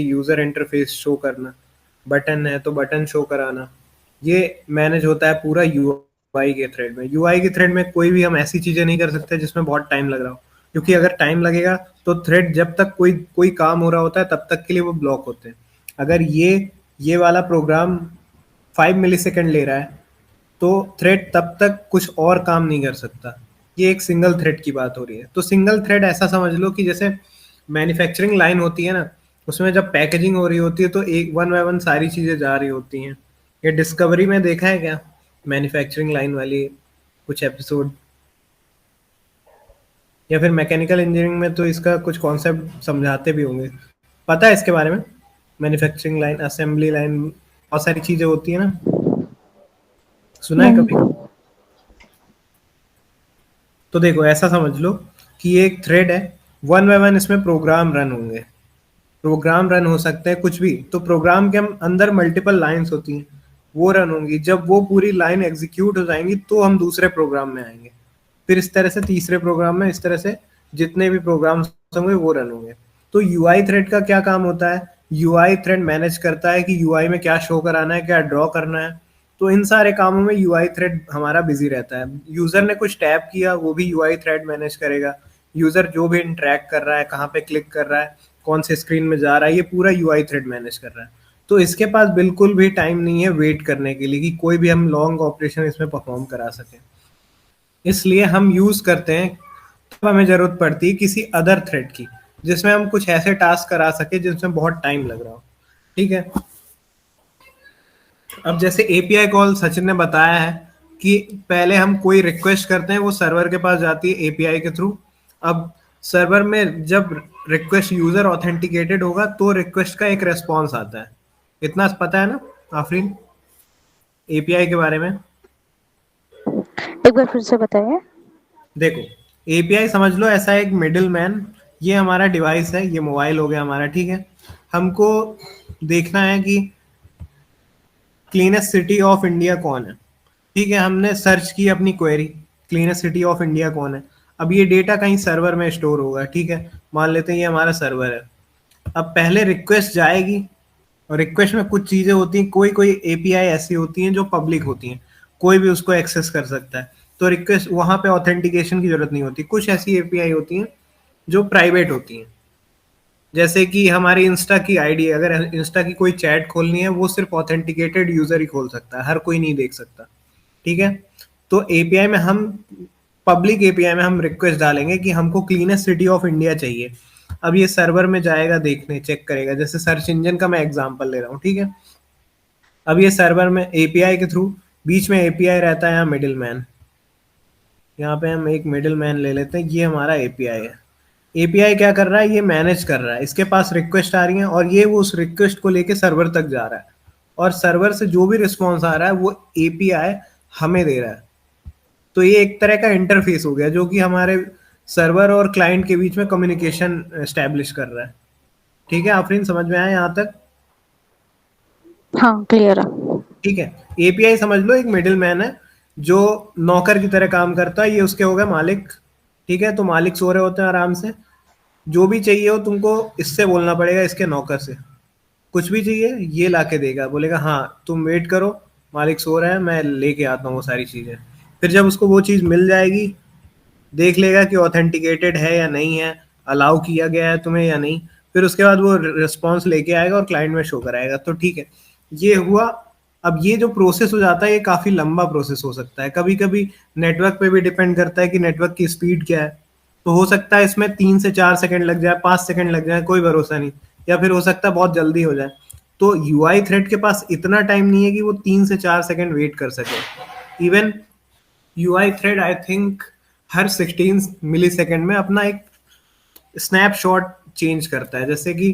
User interface show करना, button है तो बटन शो कराना, ये मैनेज होता है पूरा यूआई के थ्रेड में। यूआई के थ्रेड में कोई भी हम ऐसी चीजें नहीं कर सकते जिसमें बहुत टाइम लग रहा हो, क्योंकि अगर टाइम लगेगा तो थ्रेड जब तक कोई कोई काम हो रहा होता है तब तक के लिए वो ब्लॉक होते हैं। अगर ये वाला प्रोग्राम 5 मिली सेकेंड ले रहा है तो थ्रेड तब तक कुछ और काम नहीं कर सकता। ये एक सिंगल थ्रेड की बात हो रही है। तो सिंगल थ्रेड ऐसा समझ लो कि जैसे मैन्युफैक्चरिंग लाइन होती है ना, उसमें जब पैकेजिंग हो रही होती है तो एक वन बाय वन सारी चीजें जा रही होती हैं। ये डिस्कवरी में देखा है क्या, मैन्युफैक्चरिंग लाइन वाली कुछ एपिसोड? या फिर मैकेनिकल इंजीनियरिंग में तो इसका कुछ कॉन्सेप्ट समझाते भी होंगे, पता है इसके बारे में? मैन्युफैक्चरिंग लाइन, असेंबली लाइन, बहुत सारी चीजें होती है ना, सुना है कभी? नहीं। तो देखो ऐसा समझ लो कि ये एक थ्रेड है, वन बाय वन इसमें प्रोग्राम रन होंगे। प्रोग्राम रन हो सकते हैं कुछ भी, तो प्रोग्राम के अंदर मल्टीपल लाइंस होती हैं, वो रन होंगी। जब वो पूरी लाइन एग्जीक्यूट हो जाएंगी तो हम दूसरे प्रोग्राम में आएंगे, फिर इस तरह से तीसरे प्रोग्राम में, इस तरह से जितने भी प्रोग्राम होंगे वो रन होंगे। तो यूआई थ्रेड का क्या काम होता है? यूआई थ्रेड मैनेज करता है कि यूआई में क्या शो कराना है, क्या ड्रॉ करना है। तो इन सारे कामों में यूआई थ्रेड हमारा बिजी रहता है। यूजर ने कुछ टैप किया, वो भी यूआई थ्रेड मैनेज करेगा। यूजर जो भी इंटरेक्ट कर रहा है, कहाँ पे क्लिक कर रहा है, कौन से स्क्रीन में जा रहा है, ये पूरा यूआई थ्रेड मैनेज कर रहा है। तो इसके पास बिल्कुल भी टाइम नहीं है वेट करने के लिए कि कोई भी हम लॉन्ग ऑपरेशन इसमें परफॉर्म करा सकें। इसलिए हम यूज करते हैं तब हमें जरूरत पड़ती है किसी अदर थ्रेड की, जिसमें हम कुछ ऐसे टास्क करा सके जिसमें बहुत टाइम लग रहा हो। ठीक है। अब जैसे एपीआई कॉल सचिन ने बताया है कि पहले हम कोई रिक्वेस्ट करते हैं, वो सर्वर के पास जाती है एपीआई के थ्रू। अब सर्वर में जब रिक्वेस्ट यूजर ऑथेंटिकेटेड होगा तो रिक्वेस्ट का एक रेस्पॉन्स आता है। इतना पता है ना आफरीन, एपीआई के बारे में? एक बार फिर से बताइए। देखो, एपीआई समझ लो ऐसा एक मिडिल मैन। ये हमारा डिवाइस है, ये मोबाइल हो गया हमारा, ठीक है। हमको देखना है कि क्लीनेस्ट सिटी ऑफ इंडिया कौन है। ठीक है, हमने सर्च की अपनी query, cleanest city of India कौन है। अब ये डेटा कहीं सर्वर में स्टोर होगा, ठीक है, मान लेते हैं ये हमारा सर्वर है। अब पहले रिक्वेस्ट जाएगी, और रिक्वेस्ट में कुछ चीजें होती हैं, कोई कोई एपीआई ऐसी होती हैं जो पब्लिक होती हैं, कोई भी उसको एक्सेस कर सकता है। तो रिक्वेस्ट वहां पे ऑथेंटिकेशन की जरूरत नहीं होती। कुछ ऐसी एपीआई होती हैं जो प्राइवेट होती हैं, जैसे कि हमारी इंस्टा की आईडी, अगर इंस्टा की कोई चैट खोलनी है वो सिर्फ ऑथेंटिकेटेड यूजर ही खोल सकता है, हर कोई नहीं देख सकता। ठीक है। तो एपीआई में हम, पब्लिक एपीआई में हम रिक्वेस्ट डालेंगे कि हमको क्लीनेस्ट सिटी ऑफ इंडिया चाहिए। अब ये सर्वर में जाएगा, देखने चेक करेगा, जैसे सर्च इंजन का मैं एग्जांपल ले रहा हूँ, ठीक है। अब ये सर्वर में एपीआई के थ्रू, बीच में एपीआई रहता है यहाँ मिडिल मैन। यहाँ पे हम एक मिडिल मैन ले लेते हैं, ये हमारा एपीआई है। एपीआई क्या कर रहा है, ये मैनेज कर रहा है, इसके पास रिक्वेस्ट आ रही है और ये वो उस रिक्वेस्ट को लेके सर्वर तक जा रहा है, और सर्वर से जो भी रिस्पॉन्स आ रहा है वो एपीआई हमें दे रहा है। तो ये एक तरह का इंटरफेस हो गया जो कि हमारे सर्वर और क्लाइंट के बीच में कम्युनिकेशन एस्टेब्लिश कर रहा है। ठीक है आफरीन, समझ में आया यहाँ तक? हाँ, क्लियर है। ठीक है। एपीआई समझ लो एक मिडिल मैन है जो नौकर की तरह काम करता है, ये उसके हो गए मालिक। ठीक है, तो मालिक सो रहे होते हैं आराम से, जो भी चाहिए हो तुमको इससे बोलना पड़ेगा, इसके नौकर से। कुछ भी चाहिए ये ला के देगा, बोलेगा हाँ तुम वेट करो, मालिक सो रहा है, मैं लेके आता हूँ वो सारी चीजें। फिर जब उसको वो चीज मिल जाएगी, देख लेगा कि ऑथेंटिकेटेड है या नहीं है, अलाउ किया गया है तुम्हें या नहीं, फिर उसके बाद वो रिस्पॉन्स लेके आएगा और क्लाइंट में शो कराएगा। तो ठीक है, ये हुआ। अब ये जो प्रोसेस हो जाता है ये काफी लंबा प्रोसेस हो सकता है, कभी कभी नेटवर्क पे भी डिपेंड करता है कि नेटवर्क की स्पीड क्या है। तो हो सकता है इसमें 3 से 4 सेकंड लग जाए, 5 सेकंड लग जाए, कोई भरोसा नहीं। या फिर हो सकता है बहुत जल्दी हो जाए। तो यूआई थ्रेड के पास इतना टाइम नहीं है कि वो 3 से 4 सेकंड वेट कर सके। Even UI thread I think हर 16 मिली सेकेंड में अपना एक स्नैपशॉट चेंज करता है। जैसे कि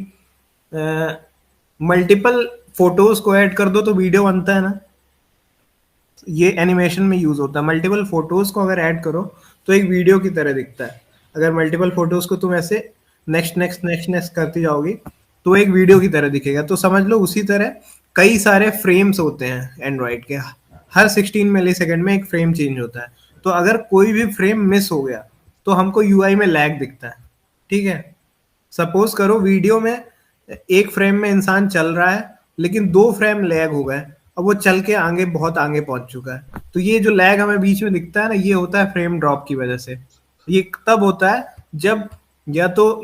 मल्टीपल फोटोज को ऐड कर दो तो वीडियो बनता है ना, ये एनिमेशन में यूज होता है। मल्टीपल फोटोज को अगर ऐड करो तो एक वीडियो की तरह दिखता है। अगर मल्टीपल फोटोज को तुम ऐसे नेक्स्ट नेक्स्ट नेक्स्ट नेक्स्ट करती जाओगी तो एक वीडियो की तरह दिखेगा। तो समझ लो उसी तरह कई सारे फ्रेम्स होते हैं एंड्रॉइड के, हर 16 मिली सेकेंड में एक फ्रेम चेंज होता है। तो अगर कोई भी फ्रेम मिस हो गया तो हमको यूआई में लैग दिखता है। ठीक है। सपोज करो वीडियो में एक फ्रेम में इंसान चल रहा है लेकिन 2 फ्रेम लैग हो गए, अब वो चल के आगे बहुत आगे पहुंच चुका है। तो ये जो लैग हमें बीच में दिखता है ना, ये होता है फ्रेम ड्रॉप की वजह से। ये तब होता है जब या तो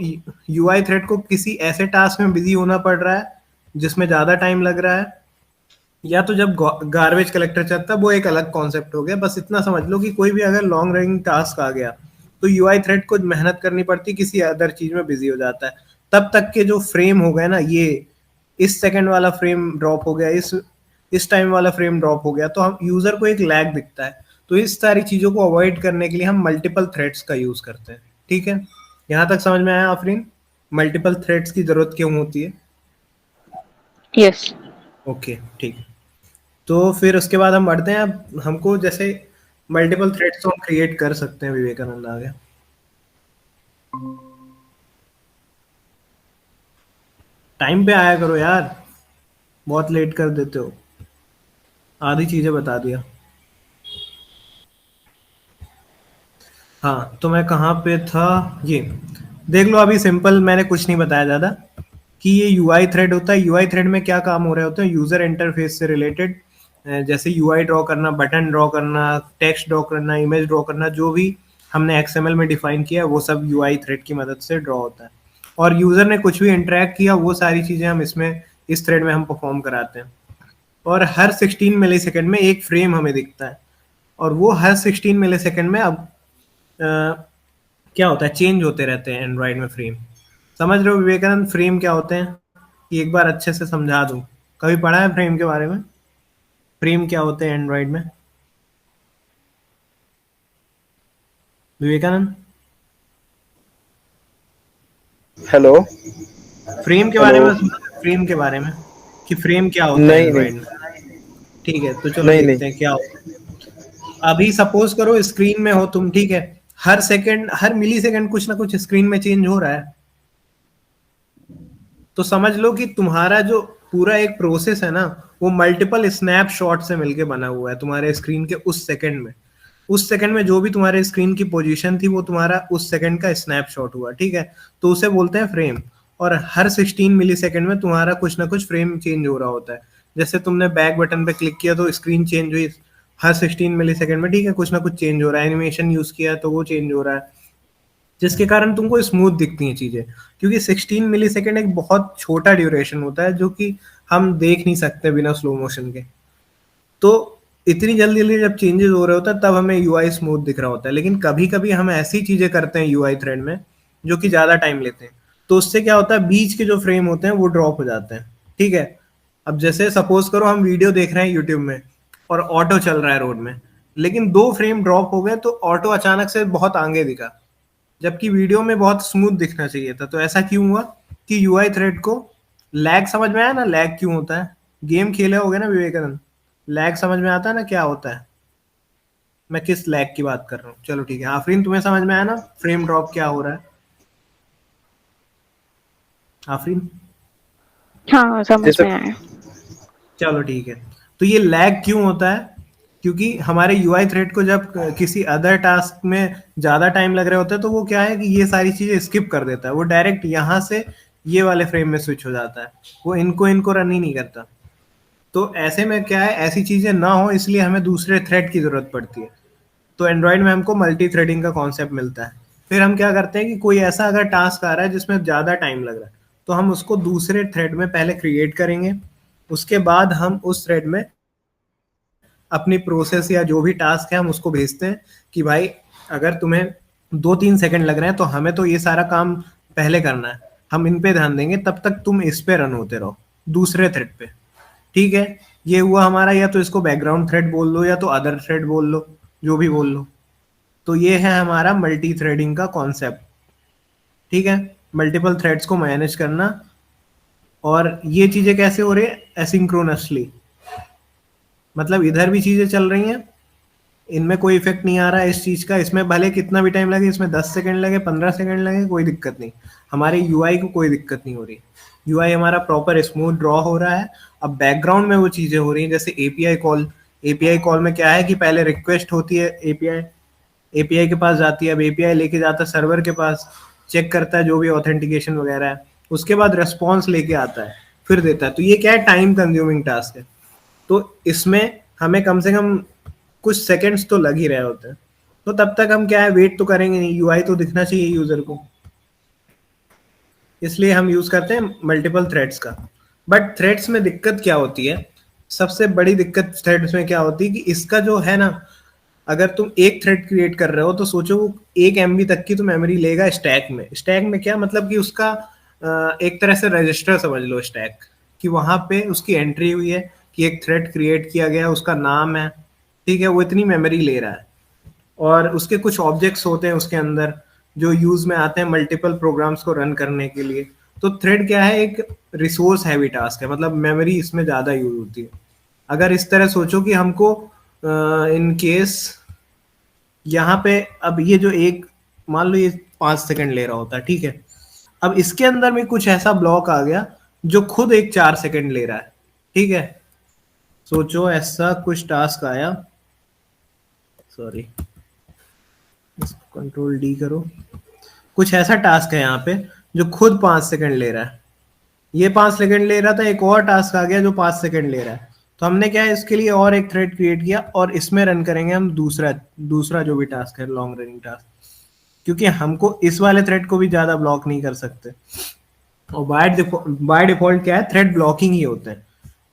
यूआई थ्रेड को किसी ऐसे टास्क में बिजी होना पड़ रहा है जिसमें ज्यादा टाइम लग रहा है, या तो जब गार्बेज कलेक्टर चलता है, वो एक अलग कॉन्सेप्ट हो गया। बस इतना समझ लो कि कोई भी अगर लॉन्ग रनिंग टास्क आ गया तो यूआई थ्रेड को मेहनत करनी पड़ती, किसी अदर चीज में बिजी हो जाता है। तब तक के जो फ्रेम हो गए ना, ये इस सेकंड वाला फ्रेम ड्रॉप हो गया, इस टाइम वाला फ्रेम ड्रॉप हो गया, तो हम यूजर को एक लैग दिखता है। तो इस सारी चीजों को अवॉइड करने के लिए हम मल्टीपल थ्रेड्स का यूज करते हैं। ठीक है, यहाँ तक समझ में आया आफरीन? मल्टीपल थ्रेड्स की जरूरत क्यों होती है? यस। ओके ठीक है। तो फिर उसके बाद हम बढ़ते हैं। अब हमको जैसे मल्टीपल थ्रेड्स तो हम क्रिएट कर सकते हैं, विवेकानंद आ गया। टाइम पे आया करो यार, बहुत लेट कर देते हो, आधी चीजें बता दिया। हाँ, तो मैं कहाँ पे था? ये देख लो, अभी सिंपल मैंने कुछ नहीं बताया ज़्यादा, कि ये यूआई थ्रेड होता है। यूआई थ्रेड में क्या काम हो रहे होते हैं? यूजर इंटरफेस से रिलेटेड, जैसे यूआई ड्रॉ करना, बटन ड्रॉ करना, टेक्स्ट ड्रॉ करना, इमेज ड्रॉ करना, जो भी हमने एक्सएमएल में डिफाइन किया वो सब यूआई थ्रेड की मदद से ड्रॉ होता है। और यूजर ने कुछ भी इंटरेक्ट किया, वो सारी चीजें हम इसमें इस थ्रेड में हम परफॉर्म कराते हैं। और हर 16 मिली सेकेंड में एक फ्रेम हमें दिखता है, और वो हर 16 मिली सेकेंड में अब क्या होता है, चेंज होते रहते हैं एंड्रॉइड में फ्रेम। समझ रहे हो विवेकानंद फ्रेम क्या होते हैं? कि एक बार अच्छे से समझा दूं, कभी पढ़ा है फ्रेम के बारे में? फ्रेम क्या होते हैं एंड्रॉइड में, विवेकानंद? हेलो। फ्रेम के हेलो। बारे में सुना? फ्रेम के बारे में, कि फ्रेम क्या होता है नहीं नहीं। एंड्रॉइड में? ठीक है, तो चलो नहीं देखते हैं नहीं। क्या होता है। अभी सपोज करो स्क्रीन में हो तुम, ठीक है, हर सेकंड, हर मिली सेकंड कुछ ना कुछ स्क्रीन में चेंज हो रहा है। तो समझ लो कि तुम्हारा जो पूरा एक प्रोसेस है ना, वो मल्टीपल स्नैपशॉट से मिलके बना हुआ है तुम्हारे स्क्रीन के उस सेकंड में। उस सेकंड में जो भी तुम्हारे स्क्रीन की पोजीशन थी, वो तुम्हारा उस सेकंड का स्नैपशॉट हुआ, ठीक है। तो उसे बोलते हैं फ्रेम। और हर 16 मिली सेकंड में तुम्हारा कुछ ना कुछ फ्रेम चेंज हो रहा होता है। जैसे तुमने बैक बटन पे क्लिक किया तो स्क्रीन चेंज हुई हर 16 मिली सेकंड में, ठीक है, कुछ ना कुछ चेंज हो रहा है। एनिमेशन यूज किया तो वो चेंज हो रहा है, जिसके कारण तुमको स्मूथ दिखती हैं चीजें। क्योंकि 16 मिली सेकेंड एक बहुत छोटा ड्यूरेशन होता है, जो कि हम देख नहीं सकते बिना स्लो मोशन के। तो इतनी जल्दी जल्दी जब चेंजेस हो रहे होते हैं, तब हमें यूआई स्मूथ दिख रहा होता है। लेकिन कभी कभी हम ऐसी चीजें करते हैं यूआई थ्रेड में जो कि ज्यादा टाइम लेते हैं, तो उससे क्या होता है, बीच के जो फ्रेम होते हैं वो ड्रॉप हो जाते हैं, ठीक है। अब जैसे सपोज करो हम वीडियो देख रहे हैं यूट्यूब में, और ऑटो चल रहा है रोड में, लेकिन 2 फ्रेम ड्रॉप हो गए, तो ऑटो अचानक से बहुत आगे दिखा, जबकि वीडियो में बहुत स्मूथ दिखना चाहिए था। तो ऐसा क्यों हुआ? कि यूआई थ्रेड को लैग, समझ में आया ना लैग क्यों होता है? गेम खेले होगे ना विवेकानंद, लैग समझ में आता है ना क्या होता है? मैं किस लैग की बात कर रहा हूँ? चलो ठीक है, आफरीन तुम्हें समझ में आया ना फ्रेम ड्रॉप क्या हो रहा है? आफरीन? हाँ, समझ जैसे में आया। चलो ठीक है। तो ये लैग क्यों होता है? क्योंकि हमारे यूआई थ्रेड को जब किसी अदर टास्क में ज्यादा टाइम लग रहे होता है, तो वो क्या है कि ये सारी चीजें स्किप कर देता है, वो डायरेक्ट यहाँ से ये वाले फ्रेम में स्विच हो जाता है, वो इनको इनको रन ही नहीं करता। तो ऐसे में क्या है, ऐसी चीजें ना हो इसलिए हमें दूसरे थ्रेड की जरूरत पड़ती है। तो एंड्रॉइड में हमको मल्टी थ्रेडिंग का कॉन्सेप्ट मिलता है। फिर हम क्या करते हैं कि कोई ऐसा अगर टास्क आ रहा है जिसमें ज़्यादा टाइम लग रहा है, तो हम उसको दूसरे थ्रेड में पहले क्रिएट करेंगे। उसके बाद हम उस थ्रेड में अपनी प्रोसेस या जो भी टास्क है हम उसको भेजते हैं कि भाई, अगर तुम्हें 2-3 सेकंड लग रहे हैं तो हमें तो ये सारा काम पहले करना है, हम इन पे ध्यान देंगे, तब तक तुम इस पे रन होते रहो दूसरे थ्रेड पे। ठीक है, ये हुआ हमारा, या तो इसको बैकग्राउंड थ्रेड बोल लो या तो अदर थ्रेड बोल लो, जो भी बोल लो। तो ये है हमारा मल्टी थ्रेडिंग का कॉन्सेप्ट। ठीक है, मल्टीपल थ्रेड्स को मैनेज करना। और ये चीजें कैसे हो रही है? एसिंक्रोनसली, मतलब इधर भी चीजें चल रही हैं, इनमें कोई इफेक्ट नहीं आ रहा है इस चीज का। इसमें भले कितना भी टाइम लगे, इसमें 10 सेकंड लगे, 15 सेकंड लगे, कोई दिक्कत नहीं। हमारे यूआई को कोई दिक्कत नहीं हो रही, यूआई हमारा प्रॉपर स्मूथ ड्रॉ हो रहा है। अब बैकग्राउंड में वो चीजें हो रही हैं, जैसे एपीआई कॉल। एपीआई कॉल में क्या है कि पहले रिक्वेस्ट होती है, एपीआई एपीआई के पास जाती है, अब एपीआई लेके जाता है सर्वर के पास, चेक करता है जो भी ऑथेंटिकेशन वगैरह है, उसके बाद रेस्पॉन्स लेके आता है, फिर देता है। तो ये क्या है, टाइम कंज्यूमिंग टास्क है। तो इसमें हमें कम से कम कुछ सेकंड्स तो लग ही रहे होते हैं। तो तब तक हम क्या है, वेट तो करेंगे नहीं, यूआई तो दिखना चाहिए यूजर को, इसलिए हम यूज करते हैं मल्टीपल थ्रेड्स का। बट थ्रेड्स में दिक्कत क्या होती है, सबसे बड़ी दिक्कत थ्रेड्स में क्या होती है कि इसका जो है ना, अगर तुम एक थ्रेड क्रिएट कर रहे हो तो सोचो वो 1 MB तक की तो मेमोरी लेगा स्टैक में। स्टैक में क्या मतलब कि उसका एक तरह से रजिस्टर समझ लो स्टैक, कि वहां पे उसकी एंट्री हुई है कि एक थ्रेड क्रिएट किया गया, उसका नाम है, ठीक है, वो इतनी मेमोरी ले रहा है। और उसके कुछ ऑब्जेक्ट्स होते हैं उसके अंदर जो यूज में आते हैं मल्टीपल प्रोग्राम्स को रन करने के लिए। तो थ्रेड क्या है, एक रिसोर्स हैवी टास्क है, मतलब मेमोरी इसमें ज्यादा यूज होती है। अगर इस तरह सोचो कि हमको इन केस यहाँ पे, अब ये जो एक, मान लो ये 5 सेकंड ले रहा होता है, ठीक है, अब इसके अंदर में कुछ ऐसा ब्लॉक आ गया जो खुद एक 4 सेकंड ले रहा है, ठीक है। सोचो ऐसा कुछ टास्क आया, सॉरी, इसको कंट्रोल डी करो। कुछ ऐसा टास्क है यहाँ पे जो खुद 5 सेकंड ले रहा है, ये 5 सेकंड ले रहा था, एक और टास्क आ गया जो 5 सेकंड ले रहा है। तो हमने क्या है, इसके लिए और एक थ्रेड क्रिएट किया और इसमें रन करेंगे हम दूसरा दूसरा जो भी टास्क है, लॉन्ग रनिंग टास्क, क्योंकि हमको इस वाले थ्रेड को भी ज्यादा ब्लॉक नहीं कर सकते। और बाय डिफॉल्ट क्या है, थ्रेड ब्लॉकिंग ही होते हैं।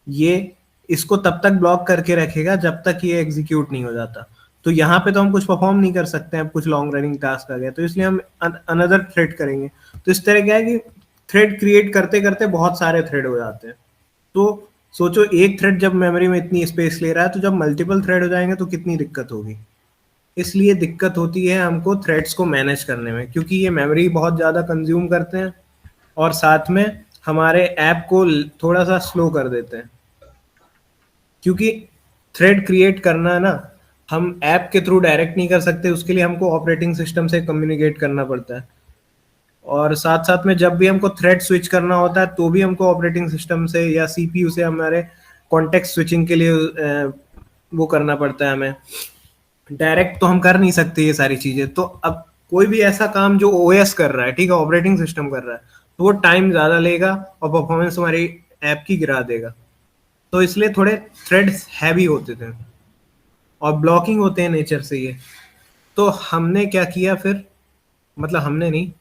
ये इसको तब तक ब्लॉक करके रखेगा जब तक ये एग्जीक्यूट नहीं हो जाता। तो यहाँ पे तो हम कुछ परफॉर्म नहीं कर सकते हैं, कुछ लॉन्ग रनिंग टास्क आ गया तो इसलिए हम अनदर थ्रेड करेंगे। तो इस तरह क्या है कि थ्रेड क्रिएट करते करते बहुत सारे थ्रेड हो जाते हैं। तो सोचो एक थ्रेड जब मेमोरी में इतनी स्पेस ले रहा है, तो जब मल्टीपल थ्रेड हो जाएंगे तो कितनी दिक्कत होगी। इसलिए दिक्कत होती है हमको थ्रेड्स को मैनेज करने में, क्योंकि ये मेमोरी बहुत ज़्यादा कंज्यूम करते हैं और साथ में हमारे ऐप को थोड़ा सा स्लो कर देते हैं। क्योंकि थ्रेड क्रिएट करना ना, हम ऐप के थ्रू डायरेक्ट नहीं कर सकते, उसके लिए हमको ऑपरेटिंग सिस्टम से कम्युनिकेट करना पड़ता है। और साथ साथ में जब भी हमको थ्रेड स्विच करना होता है तो भी हमको ऑपरेटिंग सिस्टम से या सीपीयू से हमारे कॉन्टेक्स्ट स्विचिंग के लिए वो करना पड़ता है हमें। डायरेक्ट तो हम कर नहीं सकते ये सारी चीजें। तो अब कोई भी ऐसा काम जो ओएस कर रहा है, ठीक है, ऑपरेटिंग सिस्टम कर रहा है, तो वो टाइम ज्यादा लेगा और परफॉर्मेंस हमारी ऐप की गिरा देगा। तो इसलिए थोड़े थ्रेड्स हैवी होते थे और ब्लॉकिंग होते हैं नेचर से ये। तो हमने क्या किया फिर, मतलब हमने नहीं,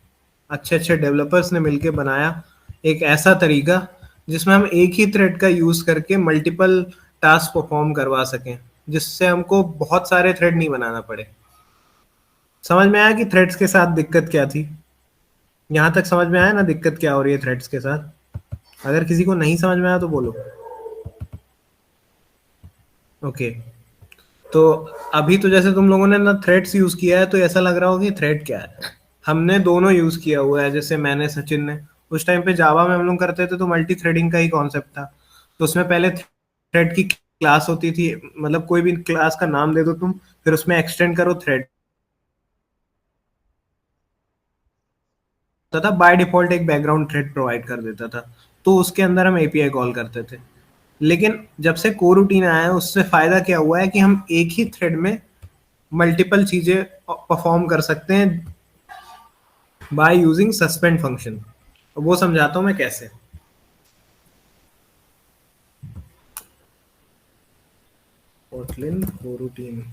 अच्छे अच्छे डेवलपर्स ने मिलके बनाया एक ऐसा तरीका जिसमें हम एक ही थ्रेड का यूज करके मल्टीपल टास्क परफॉर्म करवा सकें, जिससे हमको बहुत सारे थ्रेड नहीं बनाना पड़े। समझ में आया कि थ्रेड्स के साथ दिक्कत क्या थी? यहाँ तक समझ में आया ना दिक्कत क्या हो रही है थ्रेड्स के साथ? अगर किसी को नहीं समझ में आया तो बोलो। ओके, तो अभी तो जैसे तुम लोगों ने ना थ्रेड्स यूज किया है तो ऐसा लग रहा होगा कि थ्रेड क्या है। हमने दोनों यूज किया हुआ है, जैसे मैंने, सचिन ने। उस टाइम पे जावा में हम लोग करते थे तो मल्टी थ्रेडिंग का ही कॉन्सेप्ट था। तो उसमें पहले थ्रेड की क्लास होती थी, मतलब कोई भी क्लास का नाम दे दो तुम, फिर उसमें एक्सटेंड करो थ्रेड था, बाय डिफॉल्ट एक बैकग्राउंड थ्रेड प्रोवाइड कर देता था। तो उसके अंदर हम एपीआई कॉल करते थे। लेकिन जब से कोरूटीन आया है उससे फायदा क्या हुआ है कि हम एक ही थ्रेड में मल्टीपल चीजें परफॉर्म कर सकते हैं बाय यूजिंग सस्पेंड फंक्शन। वो समझाता हूं मैं कैसे। कोटलिन कोरूटीन,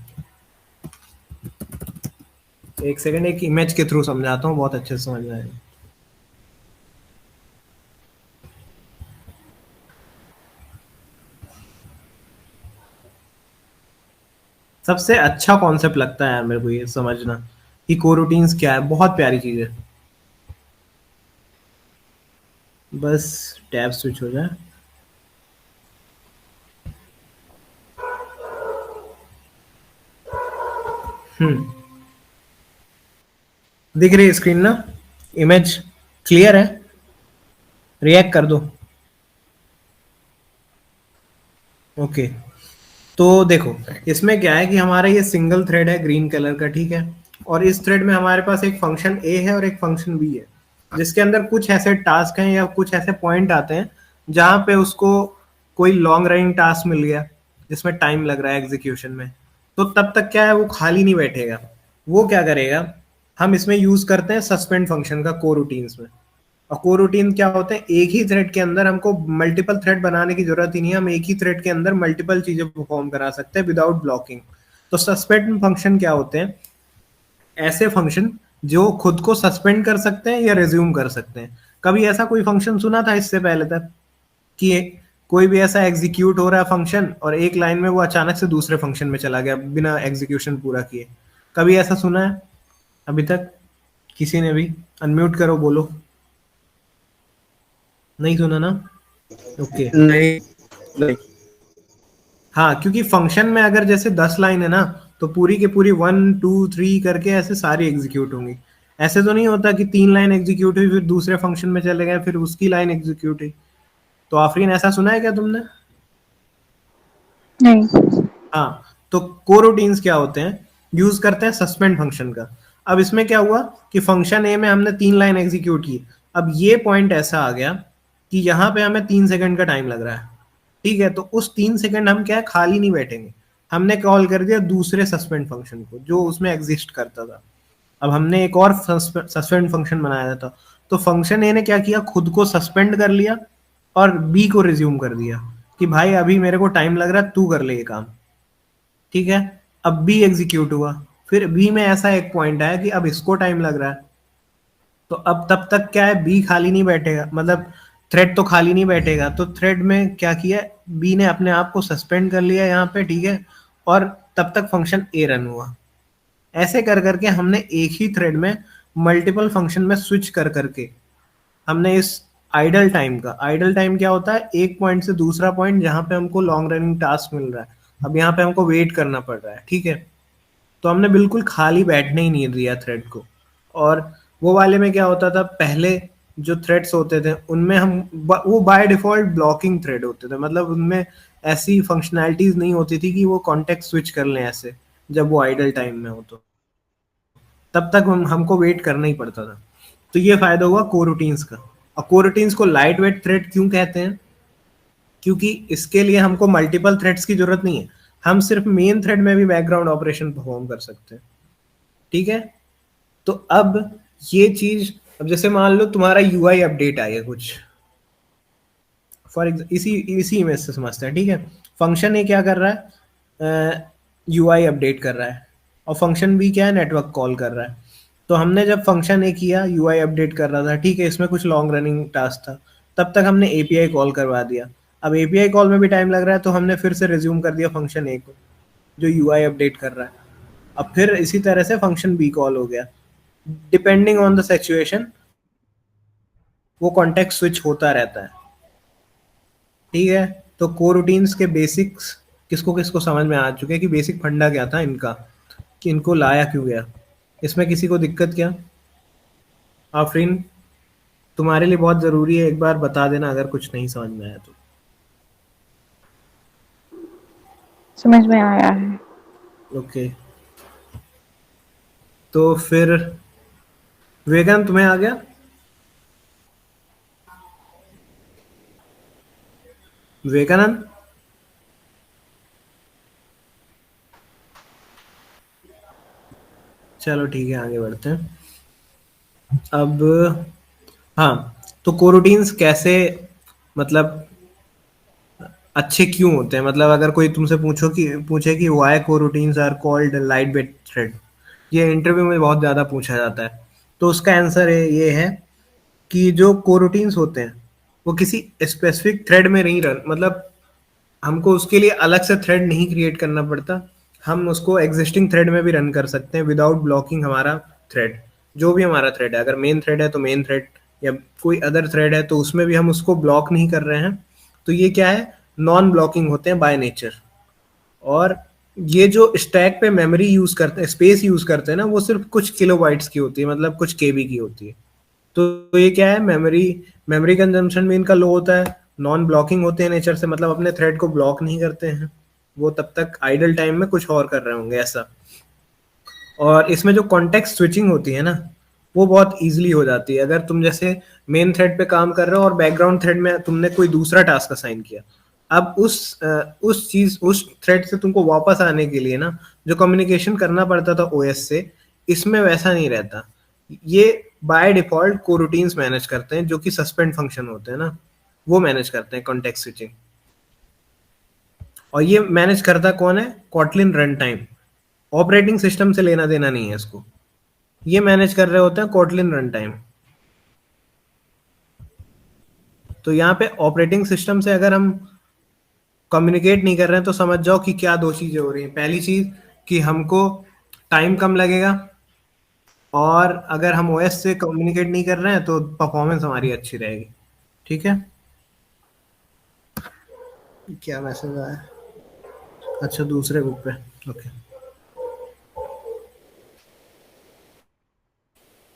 एक सेकंड, एक इमेज के थ्रू समझाता हूँ, बहुत अच्छे से समझ में आएगा। सबसे अच्छा कॉन्सेप्ट लगता है यार मेरे को ये समझना कि कोरूटीन्स क्या है, बहुत प्यारी चीज है। बस टैब स्विच हो जाए। हम्म, दिख रही है स्क्रीन ना? इमेज क्लियर है? रिएक्ट कर दो। ओके, तो देखो इसमें क्या है कि हमारा ये सिंगल थ्रेड है ग्रीन कलर का, ठीक है। और इस थ्रेड में हमारे पास एक फंक्शन ए है और एक फंक्शन बी है, जिसके अंदर कुछ ऐसे टास्क हैं या कुछ ऐसे पॉइंट आते हैं जहां पे उसको कोई लॉन्ग रनिंग टास्क मिल गया जिसमें टाइम लग रहा है एग्जीक्यूशन में। तो तब तक क्या है, वो खाली नहीं बैठेगा। वो क्या करेगा, हम इसमें यूज करते हैं सस्पेंड फंक्शन का कोरूटीन्स में। और कोरूटीन क्या होते हैं, एक ही थ्रेड के अंदर हमको मल्टीपल थ्रेड बनाने की जरूरत ही नहीं है, हम एक ही थ्रेड के अंदर मल्टीपल चीजें परफॉर्म करा सकते हैं विदाउट ब्लॉकिंग। तो सस्पेंड फंक्शन क्या होते हैं, ऐसे फंक्शन जो खुद को सस्पेंड कर सकते हैं या रिज्यूम कर सकते हैं। कभी ऐसा कोई फंक्शन सुना था इससे पहले तक कि कोई भी ऐसा एग्जीक्यूट हो रहा है फंक्शन और एक लाइन में वो अचानक से दूसरे फंक्शन में चला गया बिना एग्जीक्यूशन पूरा किए? कभी ऐसा सुना है अभी तक किसी ने भी? अनम्यूट करो, बोलो। नहीं सुना ना? ओके। नहीं नहीं। हाँ, क्योंकि फंक्शन में अगर जैसे 10 लाइन है ना, तो पूरी के पूरी 1 2 3 करके ऐसे सारी एग्जीक्यूट होंगी। ऐसे तो नहीं होता कि 3 लाइन एग्जीक्यूट हुई फिर दूसरे फंक्शन में चले गए फिर उसकी लाइन एग्जीक्यूट हुई। तो आफरीन, ऐसा सुना है क्या तुमने? नहीं। हाँ, तो कोरोटीन्स क्या होते हैं, यूज करते हैं सस्पेंड फंक्शन का। अब इसमें क्या हुआ कि फंक्शन ए में हमने 3 लाइन एग्जीक्यूट की। अब ये पॉइंट ऐसा आ गया कि यहाँ पे हमें 3 सेकंड का टाइम लग रहा है, ठीक है? तो उस 3 सेकंड हम क्या है, खाली नहीं बैठेंगे। हमने कॉल कर दिया दूसरे सस्पेंड फंक्शन को जो उसमें एग्जिस्ट करता था। अब हमने एक और सस्पेंड फंक्शन बनाया था। तो फंक्शन ए ने क्या किया, खुद को सस्पेंड कर लिया और बी को रिज्यूम कर दिया कि भाई अभी मेरे को टाइम लग रहा है, तू कर ले ये काम, ठीक है? अब बी एग्जीक्यूट हुआ, फिर बी में ऐसा एक पॉइंट आया कि अब इसको टाइम लग रहा है। तो अब तब तक क्या है, बी खाली नहीं बैठेगा, मतलब थ्रेड तो खाली नहीं बैठेगा। तो थ्रेड में क्या किया, बी ने अपने आप को सस्पेंड कर लिया यहाँ पे, ठीक है? और तब तक फंक्शन ए रन हुआ। ऐसे कर करके हमने एक ही थ्रेड में मल्टीपल फंक्शन में स्विच कर करके हमने इस आइडल टाइम क्या होता है, एक पॉइंट से दूसरा पॉइंट जहां पे हमको लॉन्ग रनिंग टास्क मिल रहा है, अब यहाँ पे हमको वेट करना पड़ रहा है, ठीक है? तो हमने बिल्कुल खाली बैठने ही नहीं दिया थ्रेड को। और वो वाले में क्या होता था, पहले जो थ्रेड्स होते थे उनमें हम वो बाय डिफॉल्ट ब्लॉकिंग थ्रेड होते थे, मतलब उनमें ऐसी फंक्शनैलिटीज नहीं होती थी कि वो कॉन्टेक्स्ट स्विच कर लें ऐसे जब वो आइडल टाइम में हो। तो तब तक हमको वेट करना ही पड़ता था। तो ये फायदा हुआ कोरूटीन्स का। और कोरूटीन्स को लाइट वेट थ्रेड क्यों कहते हैं, क्योंकि इसके लिए हमको मल्टीपल थ्रेड्स की जरूरत नहीं है, हम सिर्फ मेन थ्रेड में भी बैकग्राउंड ऑपरेशन परफॉर्म कर सकते हैं, ठीक है? तो अब ये चीज, अब जैसे मान लो तुम्हारा यूआई अपडेट आया कुछ, इसी इसी इमेज से समझते हैं, ठीक है? फंक्शन ए क्या कर रहा है, यूआई अपडेट कर रहा है, और फंक्शन बी क्या है, नेटवर्क कॉल कर रहा है। तो हमने जब फंक्शन ए किया, यूआई अपडेट कर रहा था, ठीक है, इसमें कुछ लॉन्ग रनिंग टास्क था, तब तक हमने एपीआई कॉल करवा दिया। अब एपीआई कॉल में भी टाइम लग रहा है, तो हमने फिर से रिज्यूम कर दिया फंक्शन ए को जो यूआई अपडेट कर रहा है। अब फिर इसी तरह से फंक्शन बी कॉल हो गया, डिपेंडिंग ऑन द सिचुएशन वो कॉन्टेक्स्ट स्विच होता रहता है, ठीक है? तो कोरूटीन्स के बेसिक्स किसको किसको समझ में आ चुके हैं कि बेसिक फंडा क्या था इनका, कि इनको लाया क्यों गया? इसमें किसी को दिक्कत क्या? आफरीन, तुम्हारे लिए बहुत जरूरी है, एक बार बता देना अगर कुछ नहीं समझ में आया तो। समझ में आया है। ओके, तो फिर विवेकानंद तुम्हें आ गया? विवेकानंद, चलो ठीक है, आगे बढ़ते हैं। अब हाँ, तो कोरूटीन्स कैसे, मतलब अच्छे क्यों होते हैं, मतलब अगर कोई तुमसे पूछे कि why coroutines are called light weight thread, ये इंटरव्यू में बहुत ज्यादा पूछा जाता है। तो उसका आंसर ये है कि जो कोरूटीन्स होते हैं वो किसी स्पेसिफिक थ्रेड में नहीं रन, मतलब हमको उसके लिए अलग से थ्रेड नहीं क्रिएट करना पड़ता, हम उसको एग्जिस्टिंग थ्रेड में भी रन कर सकते हैं विदाउट ब्लॉकिंग हमारा थ्रेड। जो भी हमारा थ्रेड है, अगर मेन थ्रेड है तो मेन थ्रेड, या कोई अदर थ्रेड है तो उसमें भी हम उसको ब्लॉक नहीं कर रहे हैं। तो ये क्या है, नॉन ब्लॉकिंग होते हैं बाय नेचर। और ये जो स्टैक पे मेमोरी यूज करते हैं, स्पेस यूज करते हैं ना, वो सिर्फ कुछ किलोबाइट्स की होती है, मतलब कुछ केबी की होती है। तो ये क्या है, मेमोरी मेमोरी कंजम्पशन भी इनका लो होता है, नॉन ब्लॉकिंग होते हैं नेचर से, मतलब अपने थ्रेड को ब्लॉक नहीं करते हैं, वो तब तक आइडल टाइम में कुछ और कर रहे होंगे ऐसा। और इसमें जो कॉन्टेक्स्ट स्विचिंग होती है ना, वो बहुत इजीली हो जाती है। अगर तुम जैसे मेन थ्रेड पे काम कर रहे हो और बैकग्राउंड थ्रेड में तुमने कोई दूसरा टास्क असाइन किया, अब उस थ्रेड से तुमको वापस आने के लिए ना जो कम्युनिकेशन करना पड़ता था ओएस से, इसमें वैसा नहीं रहता। ये बाय डिफॉल्ट कोरूटीन्स मैनेज करते हैं, जो कि सस्पेंड फंक्शन होते हैं ना, वो मैनेज करते हैं कॉन्टेक्स्ट स्विचिंग। और ये मैनेज करता कौन है? Kotlin run time. Operating system से लेना देना नहीं है इसको, ये मैनेज कर रहे होते हैं कॉटलिन रन टाइम। तो यहाँ पे ऑपरेटिंग सिस्टम से अगर हम कम्युनिकेट नहीं कर रहे हैं तो समझ जाओ कि क्या दो चीजें हो रही हैं। पहली चीज कि हमको टाइम कम लगेगा, और अगर हम ओएस से कम्युनिकेट नहीं कर रहे हैं तो परफॉर्मेंस हमारी अच्छी रहेगी। ठीक है, क्या मैसेज आया? अच्छा, दूसरे ग्रुप पे। ओके।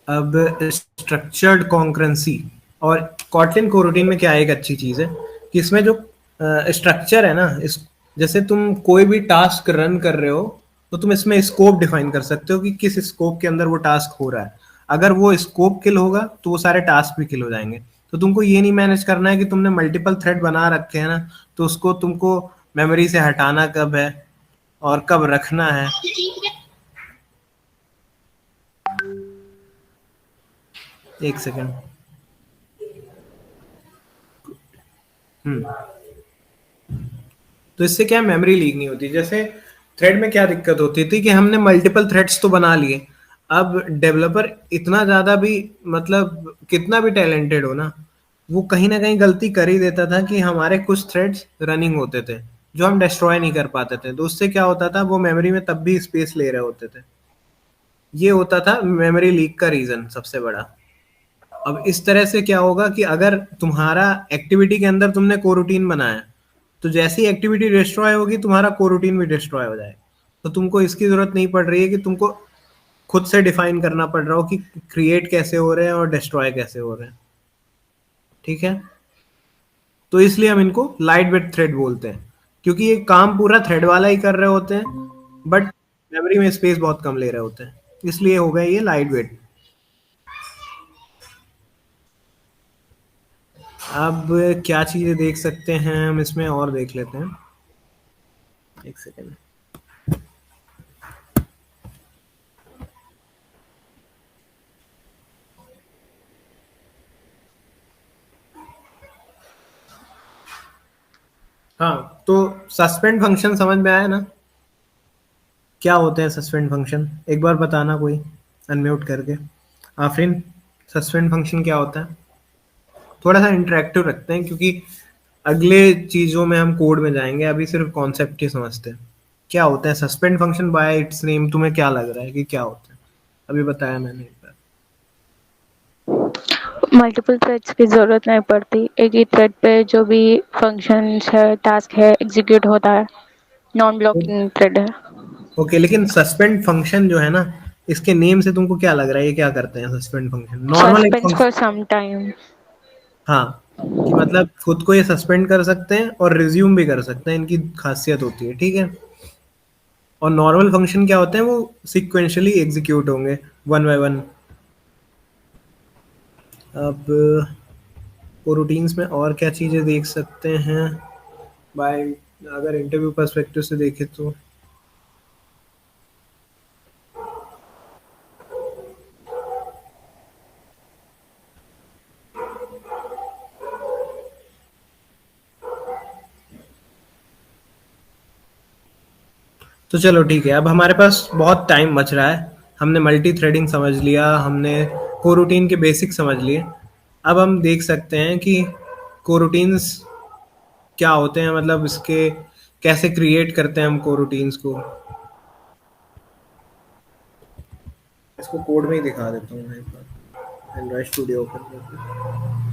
अब स्ट्रक्चर्ड कॉन्करेंसी और कॉटलिन कोरोटीन में क्या है, एक अच्छी चीज है कि इसमें जो स्ट्रक्चर है ना, इस जैसे तुम कोई भी टास्क रन कर रहे हो तो तुम इसमें स्कोप डिफाइन कर सकते हो कि किस स्कोप के अंदर वो टास्क हो रहा है। अगर वो स्कोप किल होगा तो वो सारे टास्क भी किल हो जाएंगे। तो तुमको ये नहीं मैनेज करना है कि तुमने मल्टीपल थ्रेड बना रखे हैं ना, तो उसको तुमको मेमोरी से हटाना कब है और कब रखना है। एक सेकेंड। हम्म। तो इससे क्या मेमोरी लीक नहीं होती। जैसे थ्रेड में क्या दिक्कत होती थी कि हमने मल्टीपल थ्रेड्स तो बना लिए, अब डेवलपर इतना ज्यादा भी, मतलब कितना भी टैलेंटेड हो ना, वो कहीं ना कहीं गलती कर ही देता था कि हमारे कुछ थ्रेड्स रनिंग होते थे जो हम डिस्ट्रॉय नहीं कर पाते थे। तो उससे क्या होता था, वो मेमोरी में तब भी स्पेस ले रहे होते थे। ये होता था मेमोरी लीक का रीजन सबसे बड़ा। अब इस तरह से क्या होगा कि अगर तुम्हारा एक्टिविटी के अंदर तुमने कोरूटीन बनाया, तो जैसी एक्टिविटी डिस्ट्रॉय होगी तुम्हारा कोरूटीन भी डिस्ट्रॉय हो जाएगा। तो तुमको इसकी जरूरत नहीं पड़ रही है कि तुमको खुद से डिफाइन करना पड़ रहा हो कि क्रिएट कैसे हो रहे हैं और डिस्ट्रॉय कैसे हो रहे हैं। ठीक है, तो इसलिए हम इनको लाइट वेट थ्रेड बोलते हैं, क्योंकि ये काम पूरा थ्रेड वाला ही कर रहे होते हैं, बट मेमोरी में स्पेस बहुत कम ले रहे होते हैं, इसलिए हो गए ये लाइट वेट। अब क्या चीजें देख सकते हैं हम इसमें, और देख लेते हैं। एक सेकेंड। हाँ, तो सस्पेंड फंक्शन समझ में आया ना? क्या होते हैं सस्पेंड फंक्शन, एक बार बताना कोई, अनम्यूट करके। आफरीन, सस्पेंड फंक्शन क्या होता है? थोड़ा सा इंटरेक्टिव रखते हैं, क्योंकि अगले चीजों में हम कोड में जाएंगे, अभी सिर्फ कॉन्सेप्ट ही समझते हैं। क्या होता है suspend function by it's name? तुम्हें क्या लग रहा है कि क्या होता है? अभी बताया मैंने एक बार। मल्टीपल थ्रेड्स की ज़रूरत नहीं पड़ती, एक ही थ्रेड पे जो भी फंक्शंस है, टास्क है, एग्जीक्यूट होता है। नॉन ब्लॉकिंग थ्रेड है। ओके, लेकिन सस्पेंड फंक्शन जो है ना, इसके नेम से तुमको क्या लग रहा है ये क्या करते हैं? सस्पेंड फंक्शन नॉर्मल एक suspense function. For some time. हाँ, कि मतलब खुद को ये सस्पेंड कर सकते हैं और रिज्यूम भी कर सकते हैं, इनकी खासियत होती है। ठीक है, और नॉर्मल फंक्शन क्या होते हैं, वो सिक्वेंशियली एग्जीक्यूट होंगे वन बाय वन। अब कोरूटीन्स में और क्या चीजें देख सकते हैं बाय, अगर इंटरव्यू पर्सपेक्टिव से देखें तो। तो चलो ठीक है, अब हमारे पास बहुत टाइम बच रहा है। हमने मल्टी थ्रेडिंग समझ लिया, हमने कोरूटीन के बेसिक समझ लिए। अब हम देख सकते हैं कि कोरूटीन्स क्या होते हैं, मतलब इसके कैसे क्रिएट करते हैं हम कोरूटीन्स को। इसको कोड में ही दिखा देता हूँ मैं एक बार, एंड्रॉइड स्टूडियो ओपन करके।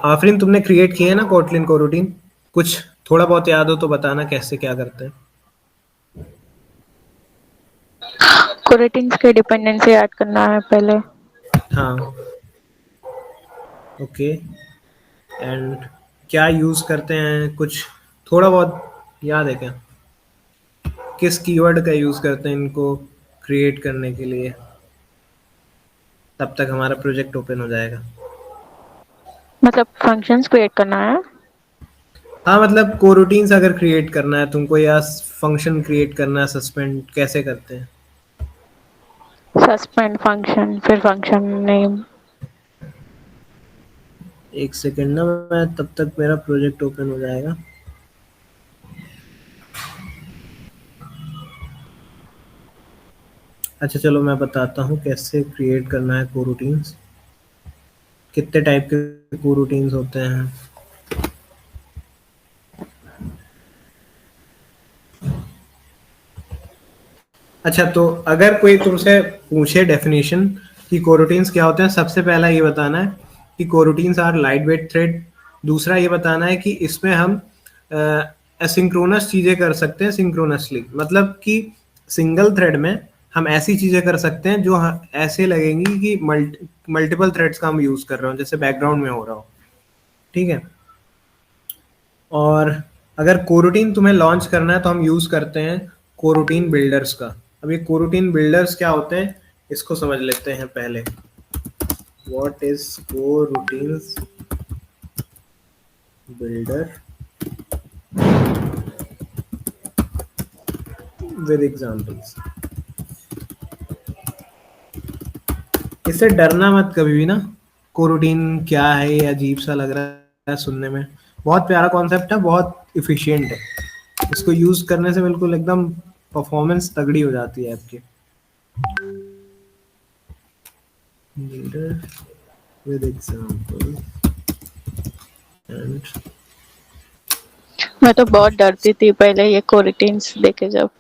आफरीन, तुमने क्रिएट किए है ना कोटलिन कोरूटीन? कुछ थोड़ा बहुत याद हो तो बताना कैसे क्या करते हैं। कोरेटिन्स के डिपेंडेंसी ऐड करना है पहले। हाँ, ओके। एंड क्या यूज करते हैं, कुछ थोड़ा बहुत याद है क्या? किस कीवर्ड का यूज करते हैं इनको क्रिएट करने के लिए? तब तक हमारा प्रोजेक्ट ओपन हो जाएगा। मतलब फंक्शंस क्रिएट करना है। हाँ मतलब कोरूटीन्स अगर क्रिएट करना है तुमको या फंक्शन क्रिएट करना है सस्पेंड, कैसे करते हैं? सस्पेंड फंक्शन, फिर फंक्शन नेम। एक सेकेंड ना, मैं तब तक मेरा प्रोजेक्ट ओपन हो जाएगा। अच्छा चलो मैं बताता हूँ कैसे क्रिएट करना है कोरूटीन्स। कितने टाइप के कोरूटीन्स होते हैं? अच्छा तो अगर कोई तुमसे पूछे डेफिनेशन कि कोरूटीन्स क्या होते हैं, सबसे पहला ये बताना है कि कोरूटीन्स आर लाइट वेट थ्रेड। दूसरा ये बताना है कि इसमें हम एसिंक्रोनस चीजें कर सकते हैं सिंक्रोनसली, मतलब कि सिंगल थ्रेड में हम ऐसी चीजें कर सकते हैं जो ऐसे लगेंगी कि मल्टीपल थ्रेड्स का हम यूज कर रहे हो, जैसे बैकग्राउंड में हो रहा हो। ठीक है। और अगर कोरूटीन तुम्हें लॉन्च करना है तो हम यूज करते हैं कोरूटीन बिल्डर्स का। अब ये कोरूटीन बिल्डर्स क्या होते हैं इसको समझ लेते हैं पहले। What is coroutines builder with examples. इससे डरना मत कभी भी ना। कोरूटीन क्या है, ये अजीब सा लग रहा है सुनने में। बहुत प्यारा कॉन्सेप्ट है, बहुत इफिशिएंट है। इसको यूज करने से बिल्कुल एकदम परफॉर्मेंस तगड़ी हो जाती है आपकी। बिल्डर विद एग्जांपल एंड मैं तो बहुत डरती थी पहले ये कोरिटेंस देखे जब।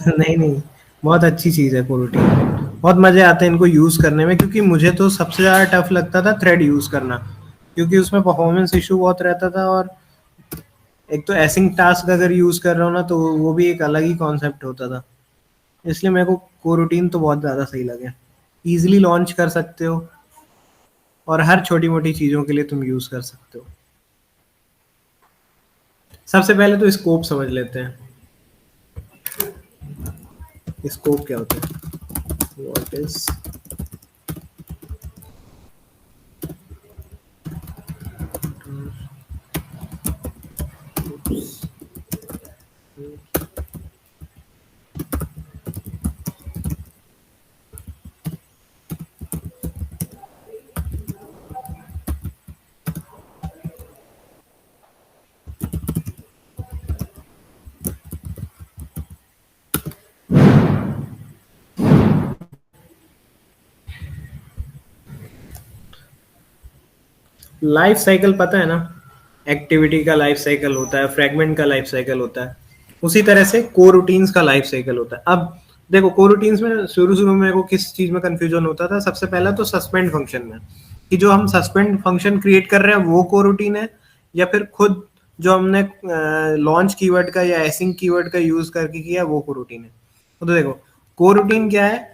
नहीं नहीं, बहुत अच्छी चीज़ है कोरोटीन। बहुत मज़े आते हैं इनको यूज़ करने में, क्योंकि मुझे तो सबसे ज़्यादा टफ लगता था थ्रेड यूज़ करना, क्योंकि उसमें परफॉर्मेंस इशू बहुत रहता था। और एक तो एसिंग टास्क अगर यूज़ कर रहा हूँ ना तो वो भी एक अलग ही कॉन्सेप्ट होता था। इसलिए मेरे को कोरोटीन तो बहुत ज़्यादा सही लगे। ईजिली लॉन्च कर सकते हो और हर छोटी मोटी चीज़ों के लिए तुम यूज़ कर सकते हो। सबसे पहले तो स्कोप समझ लेते हैं। स्कोप क्या होता है? What is life cycle? पता है ना, एक्टिविटी का लाइफ साइकिल होता है, फ्रेगमेंट का लाइफ साइकिल होता है, उसी तरह से कोरूटीन्स का लाइफ साइकिल होता है। अब देखो कोरूटीन्स में शुरू शुरू में मेरे को किस चीज में कंफ्यूजन होता था, सबसे पहला तो सस्पेंड फंक्शन में, कि जो हम सस्पेंड फंक्शन क्रिएट कर रहे हैं वो कोरूटीन है, या फिर खुद जो हमने लॉन्च कीवर्ड का या एसिंग कीवर्ड का यूज करके किया वो कोरूटीन है। तो देखो कोरूटीन क्या है,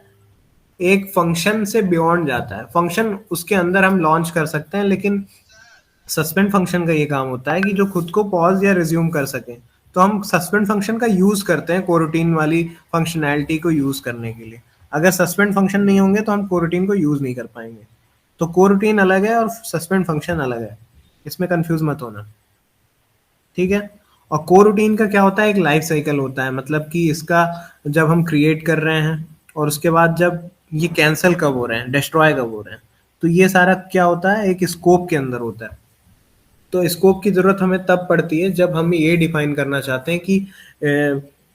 एक फंक्शन से बियॉन्ड जाता है। फंक्शन उसके अंदर हम लॉन्च कर सकते हैं, लेकिन सस्पेंड फंक्शन का ये काम होता है कि जो खुद को पॉज या रिज्यूम कर सके। तो हम सस्पेंड फंक्शन का यूज करते हैं कोरूटीन वाली फंक्शनैलिटी को यूज करने के लिए। अगर सस्पेंड फंक्शन नहीं होंगे तो हम कोरूटीन को यूज नहीं कर पाएंगे। तो कोरूटीन अलग है और सस्पेंड फंक्शन अलग है, इसमें कंफ्यूज मत होना। ठीक है। और कोरूटीन का क्या होता है, एक लाइफ साइकिल होता है, मतलब कि इसका जब हम क्रिएट कर रहे हैं और उसके बाद जब ये कैंसिल कब हो रहे हैं, डिस्ट्रॉय कब हो रहे हैं, तो ये सारा क्या होता है एक स्कोप के अंदर होता है। तो स्कोप की जरूरत हमें तब पड़ती है जब हम ये डिफाइन करना चाहते हैं कि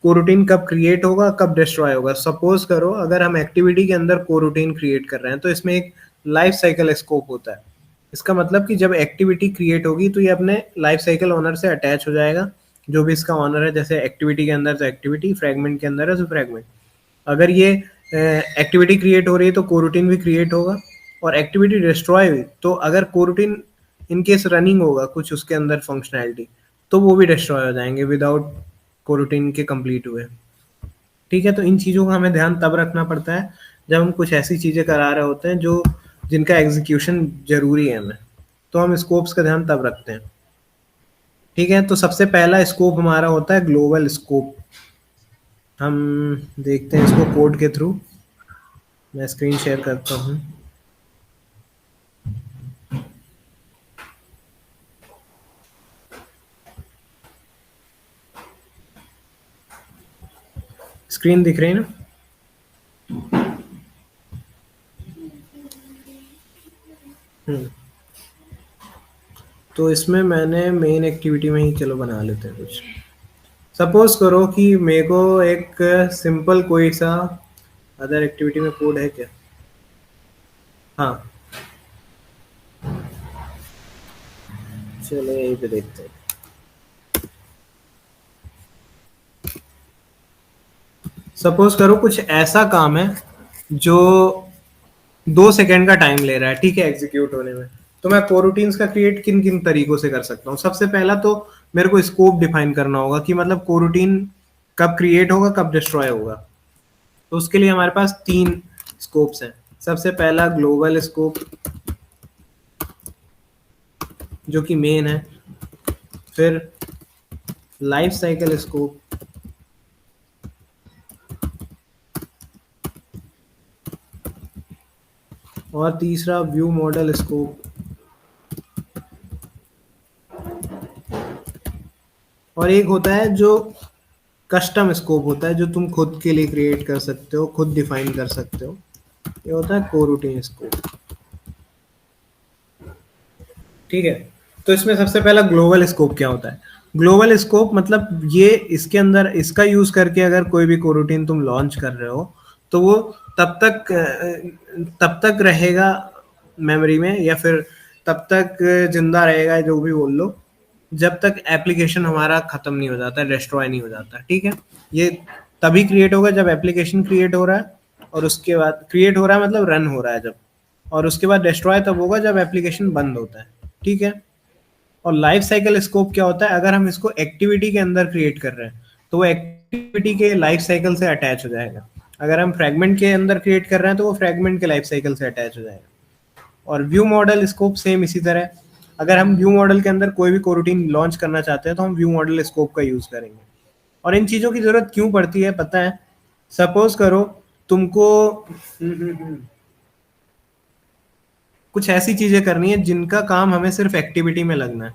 कोरूटीन कब क्रिएट होगा, कब डिस्ट्रॉय होगा। सपोज करो अगर हम एक्टिविटी के अंदर कोरूटीन क्रिएट कर रहे हैं तो इसमें एक लाइफ साइकिल स्कोप होता है। इसका मतलब कि जब एक्टिविटी क्रिएट होगी तो ये अपने लाइफ साइकिल ओनर से अटैच हो जाएगा, जो भी इसका ऑनर है। जैसे एक्टिविटी के अंदर तो एक्टिविटी, फ्रेगमेंट के अंदर है तो फ्रेगमेंट। अगर ये एक्टिविटी क्रिएट हो रही है तो कोरूटीन भी क्रिएट होगा। और एक्टिविटी डिस्ट्रॉय हुई तो अगर कोरूटीन इन केस रनिंग होगा कुछ उसके अंदर फंक्शनैलिटी, तो वो भी डिस्ट्रॉय हो जाएंगे विदाउट कोरूटीन के कंप्लीट हुए। ठीक है। तो इन चीज़ों का हमें ध्यान तब रखना पड़ता है जब हम कुछ ऐसी चीज़ें करा रहे होते हैं जो जिनका एग्जीक्यूशन जरूरी है हमें, तो हम स्कोप्स का ध्यान तब रखते हैं। ठीक है। तो सबसे पहला स्कोप हमारा होता है ग्लोबल स्कोप। हम देखते हैं इसको कोड के थ्रू। मैं स्क्रीन शेयर करता हूँ। स्क्रीन दिख रही है ना? हम्म। तो इसमें मैंने मेन एक्टिविटी में ही चलो बना लेते हैं कुछ। सपोज करो कि मेरे को एक सिंपल कोई सा अदर एक्टिविटी में कोड है क्या? हाँ, चलो यहीं पे देखते हैं। सपोज करो कुछ ऐसा काम है जो 2 सेकेंड का टाइम ले रहा है, ठीक है, एग्जीक्यूट होने में। तो मैं कोरूटीन्स का क्रिएट किन किन तरीकों से कर सकता हूँ? सबसे पहला तो मेरे को स्कोप डिफाइन करना होगा कि मतलब कोरूटीन कब क्रिएट होगा, कब डिस्ट्रॉय होगा। तो उसके लिए हमारे पास 3 स्कोप्स हैं। सबसे पहला ग्लोबल स्कोप, जो कि मेन है। फिर लाइफ साइकिल स्कोप, और तीसरा व्यू मॉडल स्कोप। और एक होता है जो कस्टम स्कोप होता है, जो तुम खुद के लिए क्रिएट कर सकते हो, खुद डिफाइन कर सकते हो। ये होता है कोरूटीन स्कोप। ठीक है। तो इसमें सबसे पहला ग्लोबल स्कोप क्या होता है? ग्लोबल स्कोप मतलब ये इसके अंदर इसका यूज करके अगर कोई भी कोरूटीन तुम लॉन्च कर रहे हो तो वो तब तक रहेगा मेमोरी में, या फिर तब तक जिंदा रहेगा, जो भी बोल लो, जब तक एप्लीकेशन हमारा खत्म नहीं हो जाता, डिस्ट्रॉय नहीं हो जाता। ठीक है। ये तभी क्रिएट होगा जब एप्लीकेशन क्रिएट हो रहा है, और उसके बाद क्रिएट हो रहा है मतलब रन हो रहा है जब, और उसके बाद डिस्ट्रॉय तब होगा जब एप्लीकेशन बंद होता है। ठीक है। और लाइफ साइकिल स्कोप क्या होता है? अगर हम इसको एक्टिविटी के अंदर क्रिएट कर रहे हैं तो वो एक्टिविटी के लाइफ साइकिल से अटैच हो जाएगा। अगर हम फ्रेगमेंट के अंदर क्रिएट कर रहे हैं तो वो फ्रेगमेंट के लाइफ साइकिल से अटैच हो जाएगा। और व्यू मॉडल स्कोप सेम इसी तरह। अगर हम व्यू मॉडल के अंदर कोई भी कोरूटीन लॉन्च करना चाहते हैं तो हम व्यू मॉडल स्कोप का यूज करेंगे। और इन चीजों की जरूरत क्यों पड़ती है पता है? सपोज करो तुमको कुछ ऐसी चीजें करनी है जिनका काम हमें सिर्फ एक्टिविटी में लगना है।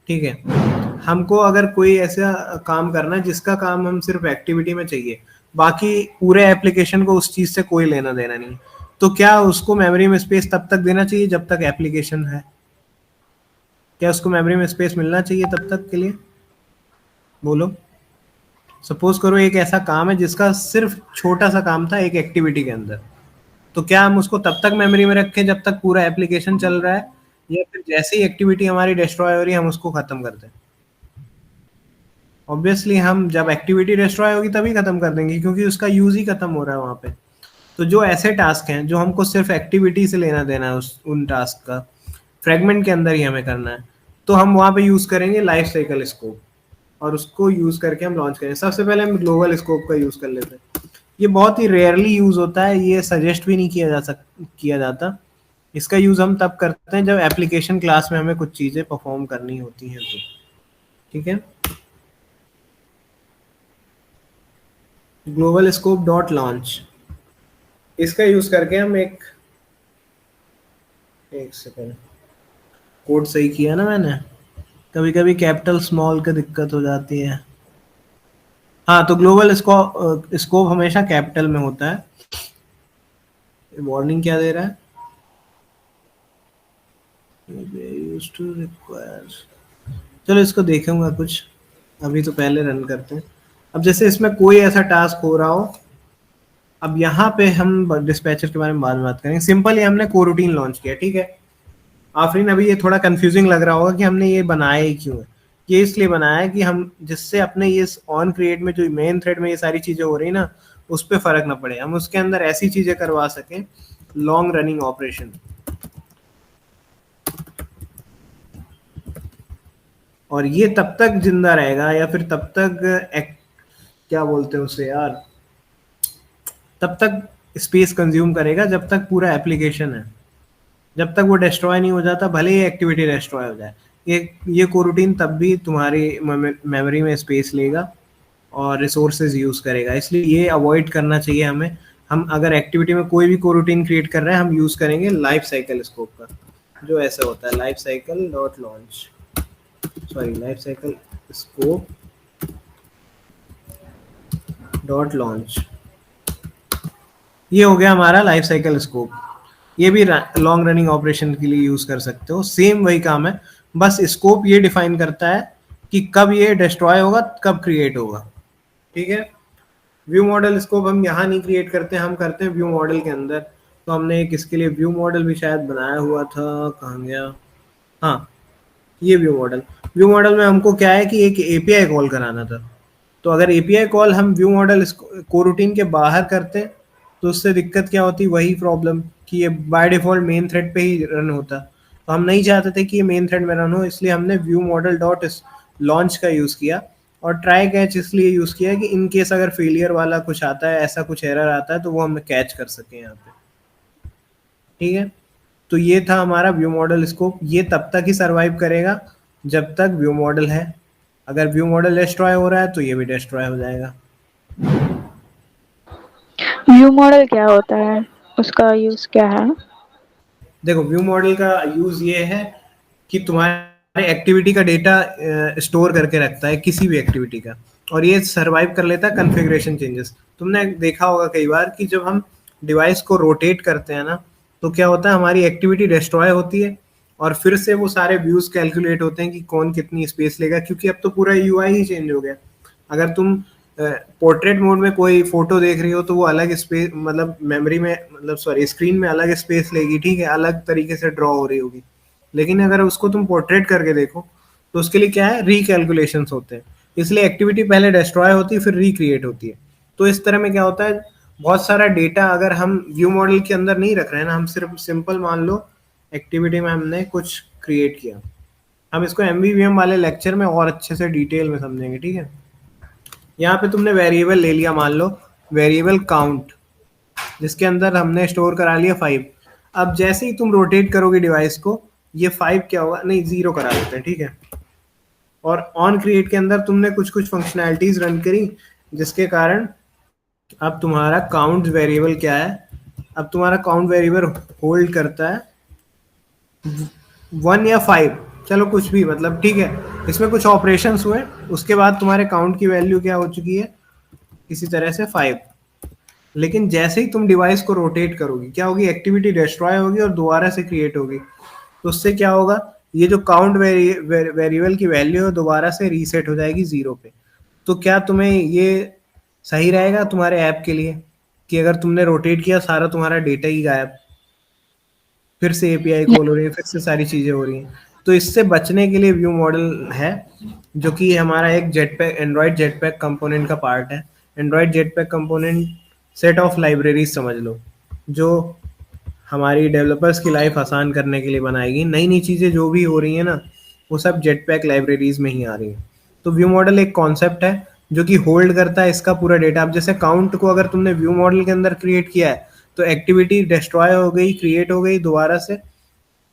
ठीक है। हमको अगर कोई ऐसा काम करना है जिसका काम हम सिर्फ एक्टिविटी में चाहिए, बाकी पूरे एप्लीकेशन को उस चीज से कोई लेना देना नहीं, तो क्या उसको मेमोरी में स्पेस तब तक देना चाहिए जब तक एप्लीकेशन है? क्या उसको मेमोरी में स्पेस मिलना चाहिए तब तक के लिए? बोलो। सपोज करो एक ऐसा काम है जिसका सिर्फ छोटा सा काम था एक एक्टिविटी के अंदर, तो क्या हम उसको तब तक मेमोरी में रखें जब तक पूरा एप्लीकेशन चल रहा है, या फिर जैसे ही एक्टिविटी हमारी डिस्ट्रॉय हो रही है हम उसको खत्म कर दें? ऑब्वियसली हम जब एक्टिविटी डिस्ट्रॉय होगी तभी खत्म कर देंगे, क्योंकि उसका यूज ही खत्म हो रहा है वहां पे। तो जो ऐसे टास्क हैं जो हमको सिर्फ एक्टिविटी से लेना देना है, उस उन टास्क का फ्रेगमेंट के अंदर ही हमें करना है, तो हम वहां पे यूज करेंगे लाइफ साइकिल स्कोप, और उसको यूज करके हम लॉन्च करेंगे। सबसे पहले हम ग्लोबल स्कोप का यूज कर लेते हैं। ये बहुत ही रेयरली यूज होता है, ये सजेस्ट भी नहीं किया जाता। इसका यूज हम तब करते हैं जब एप्लीकेशन क्लास में हमें कुछ चीजें परफॉर्म करनी होती हैं तो। ठीक है। ग्लोबल स्कोप डॉट लॉन्च, इसका यूज करके हम एक सेकेंड, कोड सही किया ना मैंने? कभी कभी कैपिटल स्मॉल का दिक्कत हो जाती है। हाँ, तो ग्लोबल स्कोप स्कोप हमेशा कैपिटल में होता है। वार्निंग क्या दे रहा है? Used to require, चलो इसको देखेंगे कुछ, अभी तो पहले रन करते हैं। अब जैसे इसमें कोई ऐसा टास्क हो रहा हो, अब यहाँ पे हम डिस्पैचर के बारे में बाद में बात करेंगे। सिंपली हमने कोरूटीन लॉन्च किया, ठीक है। आफरीन, अभी ये थोड़ा कंफ्यूजिंग लग रहा होगा कि हमने ये बनाया ही क्यों है। ये इसलिए बनाया है कि हम जिससे अपने ये ऑन क्रिएट में जो मेन थ्रेड में ये सारी चीजें हो रही ना, उस पर फर्क ना पड़े, हम उसके अंदर ऐसी चीजें करवा सकें, लॉन्ग रनिंग ऑपरेशन। और ये तब तक जिंदा रहेगा, या फिर तब तक क्या बोलते हैं उसे यार, तब तक स्पेस कंज्यूम करेगा जब तक पूरा एप्लीकेशन है, जब तक वो डिस्ट्रॉय नहीं हो जाता, भले ही एक्टिविटी डिस्ट्रॉय हो जाए। ये कोरूटीन तब भी तुम्हारी मेमोरी में स्पेस लेगा और रिसोर्सेज यूज करेगा, इसलिए ये अवॉइड करना चाहिए हमें। हम अगर एक्टिविटी में कोई भी कोरूटीन क्रिएट कर रहे हैं, हम यूज करेंगे लाइफ साइकिल स्कोप का, जो ऐसा होता है life cycle dot launch, sorry life cycle scope dot launch. ये हो गया हमारा लाइफ साइकिल स्कोप। ये भी लॉन्ग रनिंग ऑपरेशन के लिए यूज कर सकते हो, सेम वही काम है, बस स्कोप ये डिफाइन करता है कि कब ये डिस्ट्रॉय होगा, कब क्रिएट होगा। ठीक है। व्यू मॉडल स्कोप हम यहाँ नहीं क्रिएट करते, हम करते हैं व्यू मॉडल के अंदर। तो हमने एक इसके लिए व्यू मॉडल भी शायद बनाया हुआ था, कहाँ गया, हाँ ये व्यू मॉडल में हमको क्या है कि एक एपीआई कॉल कराना था। तो अगर एपीआई कॉल हम व्यू मॉडल को रूटीन के बाहर करते हैं तो उससे दिक्कत क्या होती, वही प्रॉब्लम कि ये बाय डिफॉल्ट मेन थ्रेड पे ही रन होता। तो हम नहीं चाहते थे कि ये मेन थ्रेड में रन हो, इसलिए हमने व्यू मॉडल डॉट लॉन्च का यूज़ किया। और ट्राई कैच इसलिए यूज़ किया कि इन केस अगर फेलियर वाला कुछ आता है, ऐसा कुछ एरर आता है, तो वो हम कैच कर सकें यहाँ पे। ठीक है। तो ये था हमारा व्यू मॉडल स्कोप। ये तब तक ही सरवाइव करेगा जब तक व्यू मॉडल है। अगर व्यू मॉडल डिस्ट्रॉय हो रहा है तो ये भी डिस्ट्रॉय हो जाएगा। व्यू मॉडल क्या होता है, उसका यूज क्या है? देखो व्यू मॉडल का यूज ये है कि तुम्हारे एक्टिविटी का डेटा स्टोर करके रखता है, किसी भी एक्टिविटी का, और ये सरवाइव कर लेता है कॉन्फ़िगरेशन चेंजेस। तुमने देखा होगा कई बार कि जब हम डिवाइस को रोटेट करते हैं ना, तो क्या होता है, हमारी एक्टिविटी डिस्ट्रॉय होती है और फिर से वो सारे व्यूज कैलकुलेट होते हैं कि कौन कितनी स्पेस लेगा, क्योंकि अब तो पूरा यूआई ही चेंज हो गया। अगर तुम पोर्ट्रेट मोड में कोई फोटो देख रही हो तो वो अलग स्पेस, मतलब मेमोरी में, मतलब सॉरी स्क्रीन में अलग स्पेस लेगी, ठीक है, अलग तरीके से ड्रॉ हो रही होगी। लेकिन अगर उसको तुम पोर्ट्रेट करके देखो तो उसके लिए क्या है, रिकैलकुलेशन होते हैं। इसलिए एक्टिविटी पहले डिस्ट्रॉय होती है फिर रिक्रिएट होती है। तो इस तरह में क्या होता है, बहुत सारा डेटा अगर हम व्यू मॉडल के अंदर नहीं रख रहे हैं ना, हम सिर्फ सिंपल मान लो एक्टिविटी में हमने कुछ क्रिएट किया, हम इसको एमवीवीएम वाले लेक्चर में और अच्छे से डिटेल में समझेंगे। ठीक है। यहाँ पे तुमने वेरिएबल ले लिया, मान लो वेरिएबल काउंट, जिसके अंदर हमने स्टोर करा लिया 5। अब जैसे ही तुम रोटेट करोगे डिवाइस को, ये 5 क्या होगा, नहीं 0 करा देते हैं, ठीक है। और ऑन क्रिएट के अंदर तुमने कुछ कुछ फंक्शनैलिटीज रन करी, जिसके कारण अब तुम्हारा काउंट वेरिएबल क्या है, अब तुम्हारा काउंट वेरिएबल होल्ड करता है 1 या 5, चलो कुछ भी, मतलब ठीक है। इसमें कुछ ऑपरेशंस हुए, उसके बाद तुम्हारे काउंट की वैल्यू क्या हो चुकी है, किसी तरह से 5। लेकिन जैसे ही तुम डिवाइस को रोटेट करोगी, क्या होगी, एक्टिविटी डिस्ट्रॉय होगी और दोबारा से क्रिएट होगी। तो उससे क्या होगा, ये जो काउंट वेरिएबल की वैल्यू है दोबारा से रीसेट हो जाएगी 0 पे। तो क्या तुम्हें ये सही रहेगा तुम्हारे ऐप के लिए कि अगर तुमने रोटेट किया सारा तुम्हारा डेटा ही गायब, फिर से एपीआई कॉल हो रही है, फिर से सारी चीजें हो रही हैं। तो इससे बचने के लिए व्यू मॉडल है, जो कि हमारा एक जेटपैक, एंड्रॉइड जेटपैक कंपोनेंट का पार्ट है। Android jetpack component set of libraries समझ लो, जो हमारी डेवलपर्स की लाइफ आसान करने के लिए बनाएगी। नई नई चीज़ें जो भी हो रही हैं ना, वो सब जेटपैक लाइब्रेरीज में ही आ रही हैं। तो व्यू मॉडल एक कॉन्सेप्ट है जो कि होल्ड करता है इसका पूरा डेटा। अब जैसे काउंट को अगर तुमने व्यू मॉडल के अंदर क्रिएट किया है, तो एक्टिविटी डिस्ट्रॉय हो गई, क्रिएट हो गई दोबारा से,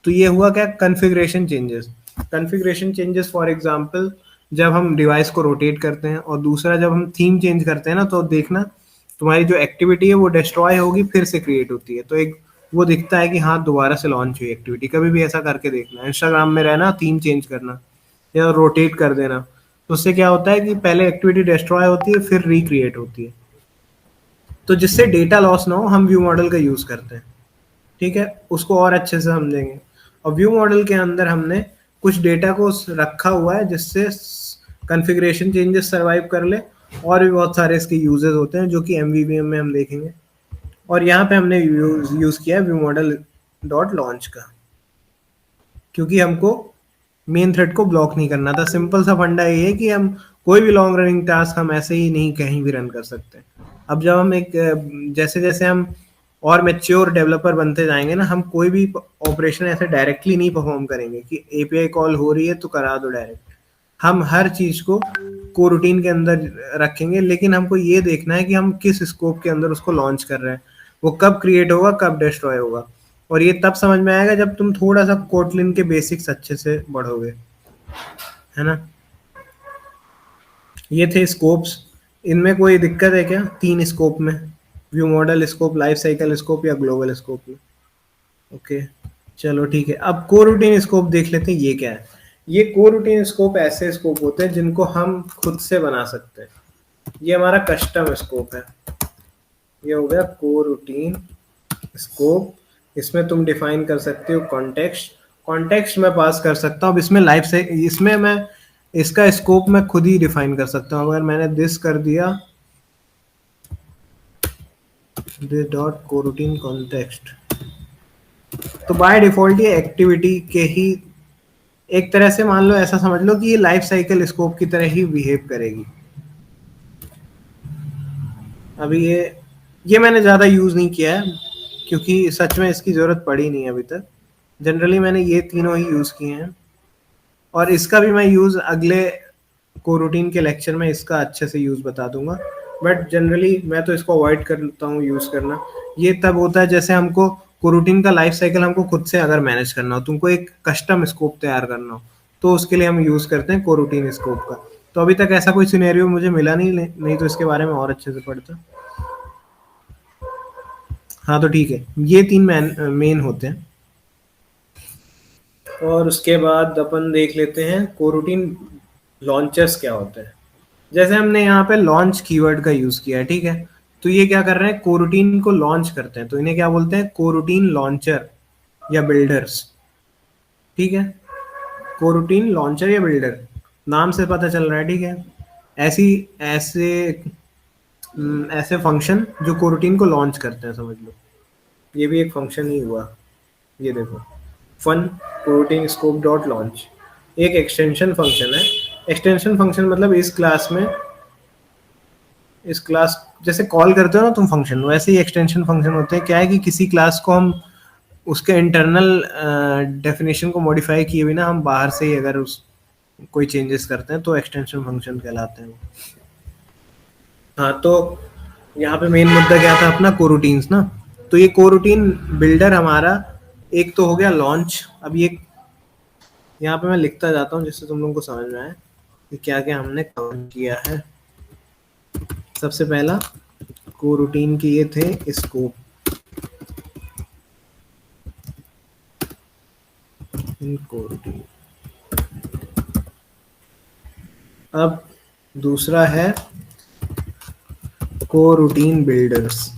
तो ये हुआ क्या, configuration changes. Configuration changes for example, जब हम डिवाइस को रोटेट करते हैं, और दूसरा जब हम थीम चेंज करते हैं ना, तो देखना तुम्हारी जो एक्टिविटी है वो डिस्ट्रॉय होगी फिर से क्रिएट होती है। तो एक वो दिखता है कि हाँ दोबारा से लॉन्च हुई एक्टिविटी। कभी भी ऐसा करके देखना, इंस्टाग्राम में रहना, थीम चेंज करना या रोटेट कर देना, तो उससे क्या होता है कि पहले एक्टिविटी डिस्ट्रॉय होती है फिर रिक्रिएट होती है। तो जिससे डेटा लॉस ना हो, हम व्यू मॉडल का यूज करते हैं। ठीक है, उसको और अच्छे से समझेंगे। और व्यू मॉडल के अंदर हमने कुछ डेटा को रखा हुआ है जिससे कॉन्फ़िगरेशन चेंजेस सरवाइव कर ले, और भी बहुत सारे इसके यूजेस होते हैं जो कि एमवीवीएम में हम देखेंगे। और यहाँ पे हमने यूज किया व्यू मॉडल डॉट लॉन्च का, क्योंकि हमको मेन थ्रेड को ब्लॉक नहीं करना था। सिंपल सा फंडा ये है कि हम कोई भी लॉन्ग रनिंग टास्क हम ऐसे ही नहीं कहीं भी रन कर सकते। अब जब हम एक जैसे जैसे हम और मैच्योर डेवलपर बनते जाएंगे ना, हम कोई भी ऑपरेशन ऐसे डायरेक्टली नहीं परफॉर्म करेंगे कि एपीआई कॉल हो रही है तो करा दो डायरेक्ट। हम हर चीज को कोरूटीन के अंदर रखेंगे, लेकिन हमको ये देखना है कि हम किस स्कोप के अंदर उसको लॉन्च कर रहे हैं, वो कब क्रिएट होगा, कब डिस्ट्रॉय होगा। और ये तब समझ में आएगा जब तुम थोड़ा सा कोटलिन के बेसिक्स अच्छे से बढ़ोगे, है ना। ये थे स्कोप्स। इनमें कोई दिक्कत है क्या, 3 स्कोप में, view model scope, life cycle scope या ग्लोबल स्कोप में? ओके, चलो ठीक है। अब कोरूटीन स्कोप देख लेते हैं, ये क्या है। ये कोरूटीन स्कोप ऐसे स्कोप होते हैं जिनको हम खुद से बना सकते हैं। ये हमारा कस्टम स्कोप है। ये हो गया कोरूटीन स्कोप। इसमें तुम डिफाइन कर सकते हो कॉन्टेक्स्ट। कॉन्टेक्स्ट मैं पास कर सकता हूँ। अब इसमें लाइफ से इसमें मैं इसका स्कोप मैं खुद ही डिफाइन कर सकता हूँ। अगर मैंने दिस कर दिया, दिस डॉट कोरूटीन कॉन्टेक्स्ट, तो बाय डिफॉल्ट ये एक्टिविटी के ही एक तरह से मान लो, ऐसा समझ लो कि ये लाइफ साइकिल स्कोप की तरह ही बिहेव करेगी। अभी ये मैंने ज़्यादा यूज़ नहीं किया है क्योंकि सच में इसकी ज़रूरत पड़ी नहीं अभी तक। जनरली मैंने ये तीनों ही यूज़ किए हैं, और इसका भी मैं यूज़ अगले कोरूटीन के लेक्चर में इसका अच्छे से यूज़ बता दूंगा। बट जनरली मैं तो इसको अवॉइड करता हूँ यूज़ करना। ये तब होता है जैसे हमको कोरूटीन का लाइफ साइकिल हमको खुद से अगर मैनेज करना हो, तुमको एक कस्टम स्कोप तैयार करना हो, तो उसके लिए हम यूज़ करते हैं कोरूटीन स्कोप का। तो अभी तक ऐसा कोई सिनेरियो मुझे मिला नहीं तो इसके बारे में और अच्छे से पढ़ता। हाँ तो ठीक है, ये तीन मेन होते हैं। और उसके बाद अपन देख लेते हैं कोरूटीन लॉन्चर्स क्या होते हैं। जैसे हमने यहाँ पे लॉन्च कीवर्ड का यूज किया है, ठीक है, तो ये क्या कर रहे हैं, कोरूटीन को लॉन्च करते हैं, तो इन्हें क्या बोलते हैं, कोरूटीन लॉन्चर या बिल्डर्स। ठीक है, कोरूटीन लॉन्चर या बिल्डर, नाम से पता चल रहा है, ठीक है। ऐसी ऐसे ऐसे फंक्शन जो कोरूटीन को लॉन्च करते हैं, समझ लो ये भी एक फंक्शन ही हुआ। ये देखो, फन कोरूटीन स्कोप डॉट लॉन्च एक एक्सटेंशन फंक्शन है। एक्सटेंशन फंक्शन मतलब इस क्लास जैसे कॉल करते हो ना तुम फंक्शन, वैसे ही एक्सटेंशन फंक्शन होते हैं। क्या है कि किसी क्लास को हम उसके इंटरनल डेफिनेशन को मॉडिफाई किए बिना हम बाहर से ही अगर उस कोई चेंजेस करते हैं तो एक्सटेंशन फंक्शन कहलाते हैं। हाँ, तो यहाँ पे मेन मुद्दा क्या था अपना, कोरूटीन्स ना। तो ये कोरूटीन बिल्डर हमारा एक तो हो गया लॉन्च। अब ये यहाँ पे मैं लिखता जाता हूँ जिससे तुम लोगों को समझ में आए कि क्या क्या हमने कवर किया है। सबसे पहला कोरूटीन के ये थे स्कोप, कोरूटीन। अब दूसरा है कोरूटीन बिल्डर्स।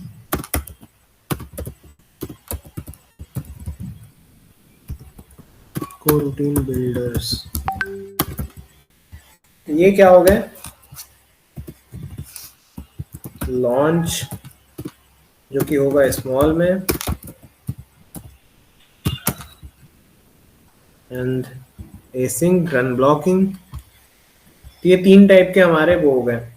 कोरूटीन बिल्डर्स ये क्या हो गए, लॉन्च जो कि होगा स्मॉल में, एंड एसिंग रन ब्लॉकिंग। ये तीन टाइप के हमारे वो हो गए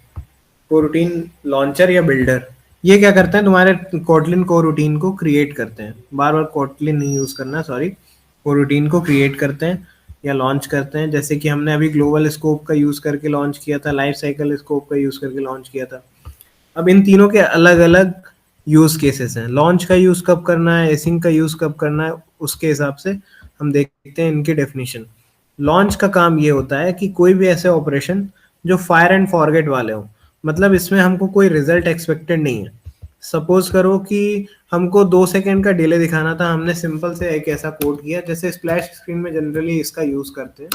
कोरूटीन लॉन्चर या बिल्डर। ये क्या करते हैं, तुम्हारे कोटलिन कोरूटीन को क्रिएट करते हैं। बार बार कोटलिन नहीं यूज करना, सॉरी, कोरूटीन को क्रिएट करते हैं या लॉन्च करते हैं। जैसे कि हमने अभी ग्लोबल स्कोप का यूज करके लॉन्च किया था, लाइफ साइकिल स्कोप का यूज करके लॉन्च किया था। अब इन तीनों के अलग अलग यूज केसेस हैं। लॉन्च का यूज कब करना है, एसिंग का यूज कब करना है, उसके हिसाब से हम देखते हैं इनकी डेफिनेशन। लॉन्च का काम ये होता है कि कोई भी ऐसे ऑपरेशन जो फायर एंड फॉरगेट वाले हो, मतलब इसमें हमको कोई रिजल्ट एक्सपेक्टेड नहीं है। सपोज करो कि हमको 2 सेकेंड का डिले दिखाना था, हमने सिंपल से एक ऐसा कोड किया, जैसे स्प्लैश स्क्रीन में जनरली इसका यूज करते हैं।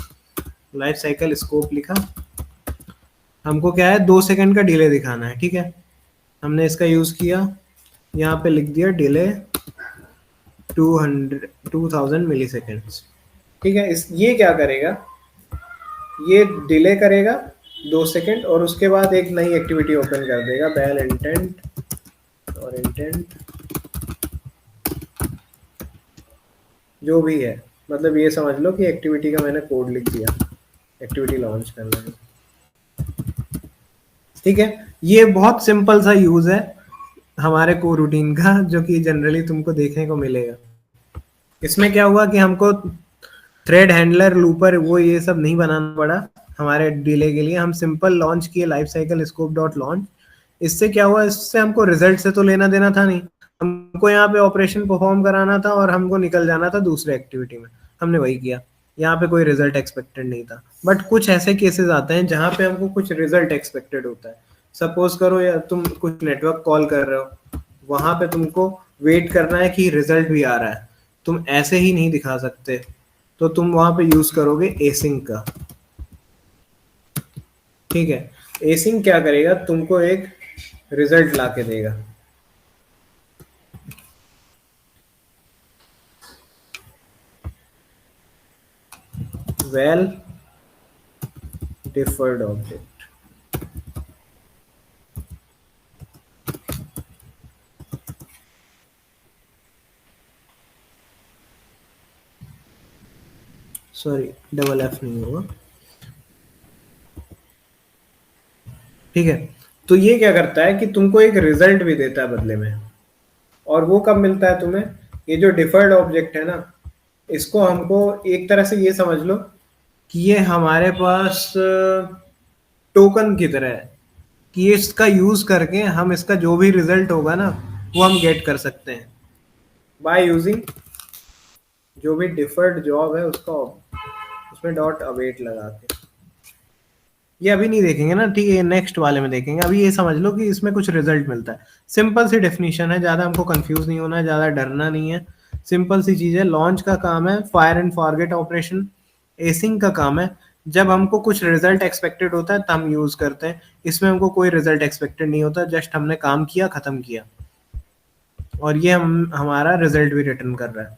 लाइफ साइकिल स्कोप लिखा, हमको क्या है 2 सेकेंड का डिले दिखाना है, ठीक है। हमने इसका यूज किया, यहाँ पे लिख दिया डिले 2000 मिली सेकेंड्स, ठीक है। ये क्या करेगा, ये डिले करेगा 2 सेकेंड और उसके बाद एक नई एक्टिविटी ओपन कर देगा, बैल इंटेंट और इंटेंट जो भी है। मतलब ये समझ लो कि एक्टिविटी का मैंने कोड लिख दिया, एक्टिविटी लॉन्च करना है, ठीक है। ये बहुत सिंपल सा यूज है हमारे कोरूटीन का, जो कि जनरली तुमको देखने को मिलेगा। इसमें क्या हुआ कि हमको थ्रेड हैंडलर लूपर वो ये सब नहीं बनाना पड़ा हमारे डिले के लिए। हम सिंपल लॉन्च किए life cycle scope dot launch. इससे क्या हुआ, इससे हमको रिजल्ट से तो लेना देना था नहीं, हमको यहाँ पे ऑपरेशन परफॉर्म कराना था और हमको निकल जाना था दूसरे एक्टिविटी में। हमने वही किया, यहाँ पे कोई रिजल्ट एक्सपेक्टेड नहीं था। बट कुछ ऐसे केसेस आते हैं जहाँ पे हमको कुछ रिजल्ट एक्सपेक्टेड होता है। सपोज करो या तुम कुछ नेटवर्क कॉल कर रहे हो, वहां पे तुमको वेट करना है कि रिजल्ट भी आ रहा है, तुम ऐसे ही नहीं दिखा सकते, तो तुम वहां पे यूज करोगे एसिंग का, ठीक है। एसिंग क्या करेगा, तुमको एक रिजल्ट ला के देगा, well deferred object. Sorry, double F नहीं होगा। ठीक है, तो ये क्या करता है कि तुमको एक रिजल्ट भी देता है बदले में। और वो कब मिलता है तुम्हें? ये जो डिफर्ड ऑब्जेक्ट है ना, इसको हमको एक तरह से ये समझ लो कि ये हमारे पास टोकन की तरह है, कि इसका यूज करके हम इसका जो भी रिजल्ट होगा ना वो हम गेट कर सकते हैं बाय यूजिंग जो भी डिफर्ड जॉब है उसका, उसमें डॉट अवेट लगा के। ये अभी नहीं देखेंगे ना, ठीक है, नेक्स्ट वाले में देखेंगे। अभी ये समझ लो कि इसमें कुछ रिजल्ट मिलता है। सिंपल सी डेफिनेशन है, ज्यादा हमको कंफ्यूज नहीं होना है, ज्यादा डरना नहीं है। सिंपल सी चीज है, लॉन्च का काम है फायर एंड फॉरगेट ऑपरेशन, एसिंग का काम है जब हमको कुछ रिजल्ट एक्सपेक्टेड होता है तब हम यूज करते हैं। इसमें हमको कोई रिजल्ट एक्सपेक्टेड नहीं होता, जस्ट हमने काम किया, खत्म किया, और ये हम हमारा रिजल्ट भी रिटर्न कर रहा है।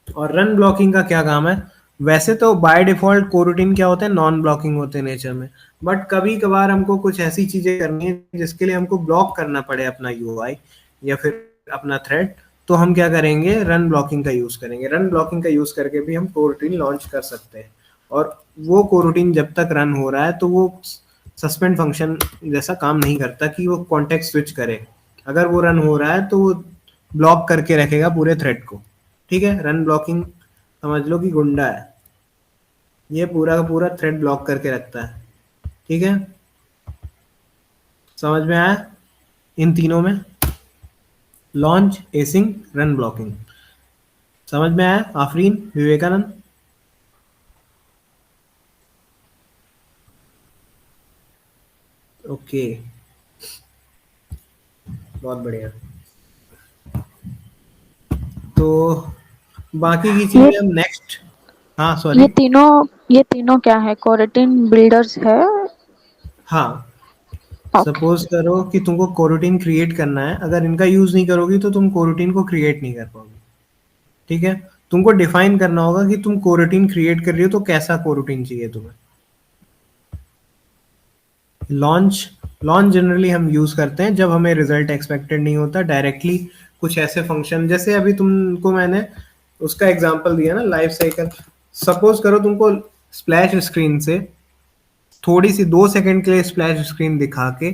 और रन ब्लॉकिंग का क्या काम है? वैसे तो बाय डिफॉल्ट कोरूटीन क्या होते हैं, नॉन ब्लॉकिंग होते हैं नेचर में, बट कभी कभार हमको कुछ ऐसी चीजें करनी है जिसके लिए हमको ब्लॉक करना पड़े अपना यूआई या फिर अपना थ्रेड, तो हम क्या करेंगे, रन ब्लॉकिंग का यूज करेंगे। रन ब्लॉकिंग का यूज करके भी हम कोरूटीन लॉन्च कर सकते हैं। और वो कोरूटीन जब तक रन हो रहा है तो वो सस्पेंड फंक्शन जैसा काम नहीं करता कि वो कॉन्टेक्स्ट स्विच करे। अगर वो रन हो रहा है तो वो ब्लॉक करके रखेगा पूरे थ्रेड को। ठीक है, रन ब्लॉकिंग समझ लो कि गुंडा है, ये पूरा का पूरा थ्रेड ब्लॉक करके रखता है। ठीक है, समझ में आया इन तीनों में? लॉन्च, एसिंग, रन ब्लॉकिंग, समझ में आया आफरीन, विवेकानंद? ओके, बहुत बढ़िया। तो बाकी की ये चीजें हम नेक्स्ट, हाँ सॉरी, ये तीनों क्या है, कोरेटिन बिल्डर्स है? हाँ, ओके। सपोज करो कि तुमको कोरूटीन क्रिएट करना है, अगर इनका यूज नहीं करोगी तो तुम कोरूटीन को क्रिएट नहीं कर पाओगे। ठीक है, तुमको डिफाइन करना होगा कि तुम कोरूटीन क्रिएट कर रही हो तो कैसा कोरूटीन चाहिए तुम्हें। लॉन्च, लॉन्च जनरली हम यूज करते हैं जब हमें रिजल्ट एक्सपेक्टेड नहीं होता डायरेक्टली। कुछ ऐसे फंक्शन, जैसे अभी तुमको मैंने उसका एग्जांपल दिया ना, लाइफ साइकिल। सपोज करो तुमको स्प्लैश स्क्रीन से थोड़ी सी 2 सेकंड के लिए स्प्लैश स्क्रीन दिखा के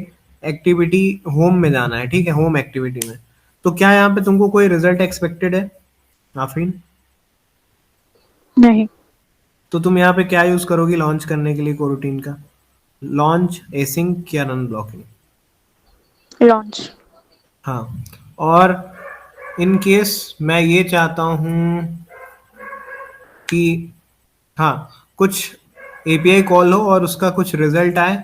एक्टिविटी होम में जाना है। ठीक है, होम एक्टिविटी में, तो क्या यहाँ पे तुमको कोई रिजल्ट एक्सपेक्टेड है आफरीन? नहीं। तो तुम यहाँ पे क्या यूज करोगी लॉन्च करने के लिए कोरूटीन का? लॉन्च, एसिंक या रन ब्लॉकिंग? लॉन्च। हाँ, और इन केस मैं ये चाहता हूँ कि हाँ, कुछ एपीआई कॉल हो और उसका कुछ रिजल्ट आए,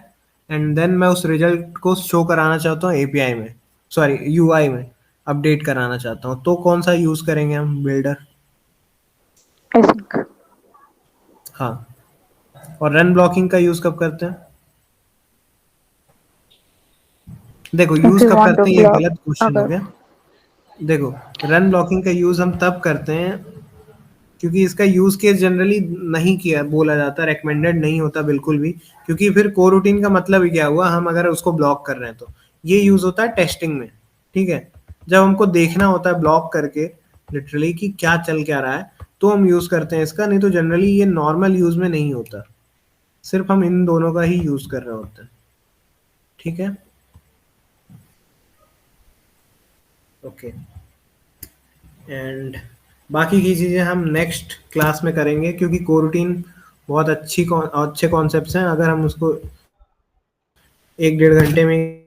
एंड देन मैं उस रिजल्ट को शो कराना चाहता हूँ एपीआई में, सॉरी यूआई में अपडेट कराना चाहता हूँ, तो कौन सा यूज करेंगे हम, बिल्डर? एसिंक। हाँ, और रन ब्लॉकिंग का यूज कब करते हैं? देखो, इफ यूज यू कब वांट टू करते हैं ये ब्लॉक, गलत क्वेश्चन हो अगर गया। देखो, रन ब्लॉकिंग का यूज हम तब करते हैं क्योंकि इसका यूज केस जनरली नहीं किया बोला जाता, रेकमेंडेड नहीं होता बिल्कुल भी, क्योंकि फिर कोरूटीन का मतलब ही क्या हुआ, हम अगर उसको ब्लॉक कर रहे हैं तो ये यूज होता है टेस्टिंग में। ठीक है, जब हमको देखना होता है ब्लॉक करके लिटरली कि क्या चल क्या रहा है, तो हम यूज करते हैं इसका, नहीं तो जनरली ये नॉर्मल यूज में नहीं होता, सिर्फ हम इन दोनों का ही यूज कर रहे होते हैं। ठीक है, ओके, एंड बाकी की चीज़ें हम नेक्स्ट क्लास में करेंगे, क्योंकि कोरूटीन बहुत अच्छे कॉन्सेप्ट्स हैं। अगर हम उसको 1 डेढ़ घंटे में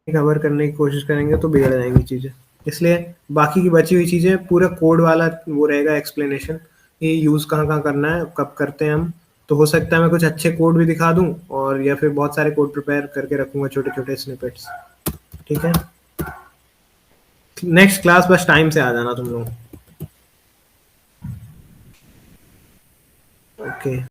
कवर करने की कोशिश करेंगे तो बिगड़ जाएंगी चीज़ें। इसलिए बाकी की बची हुई चीज़ें पूरा कोड वाला वो रहेगा एक्सप्लेनेशन, ये यूज़ कहाँ कहाँ करना है, कब करते हैं हम। तो हो सकता है मैं कुछ अच्छे कोड भी दिखा दूँ, और या फिर बहुत सारे कोड प्रिपेयर करके रखूँगा, छोटे छोटे स्निपेट्स। ठीक है, नेक्स्ट क्लास बस टाइम से आ जाना तुम लोग। ओके।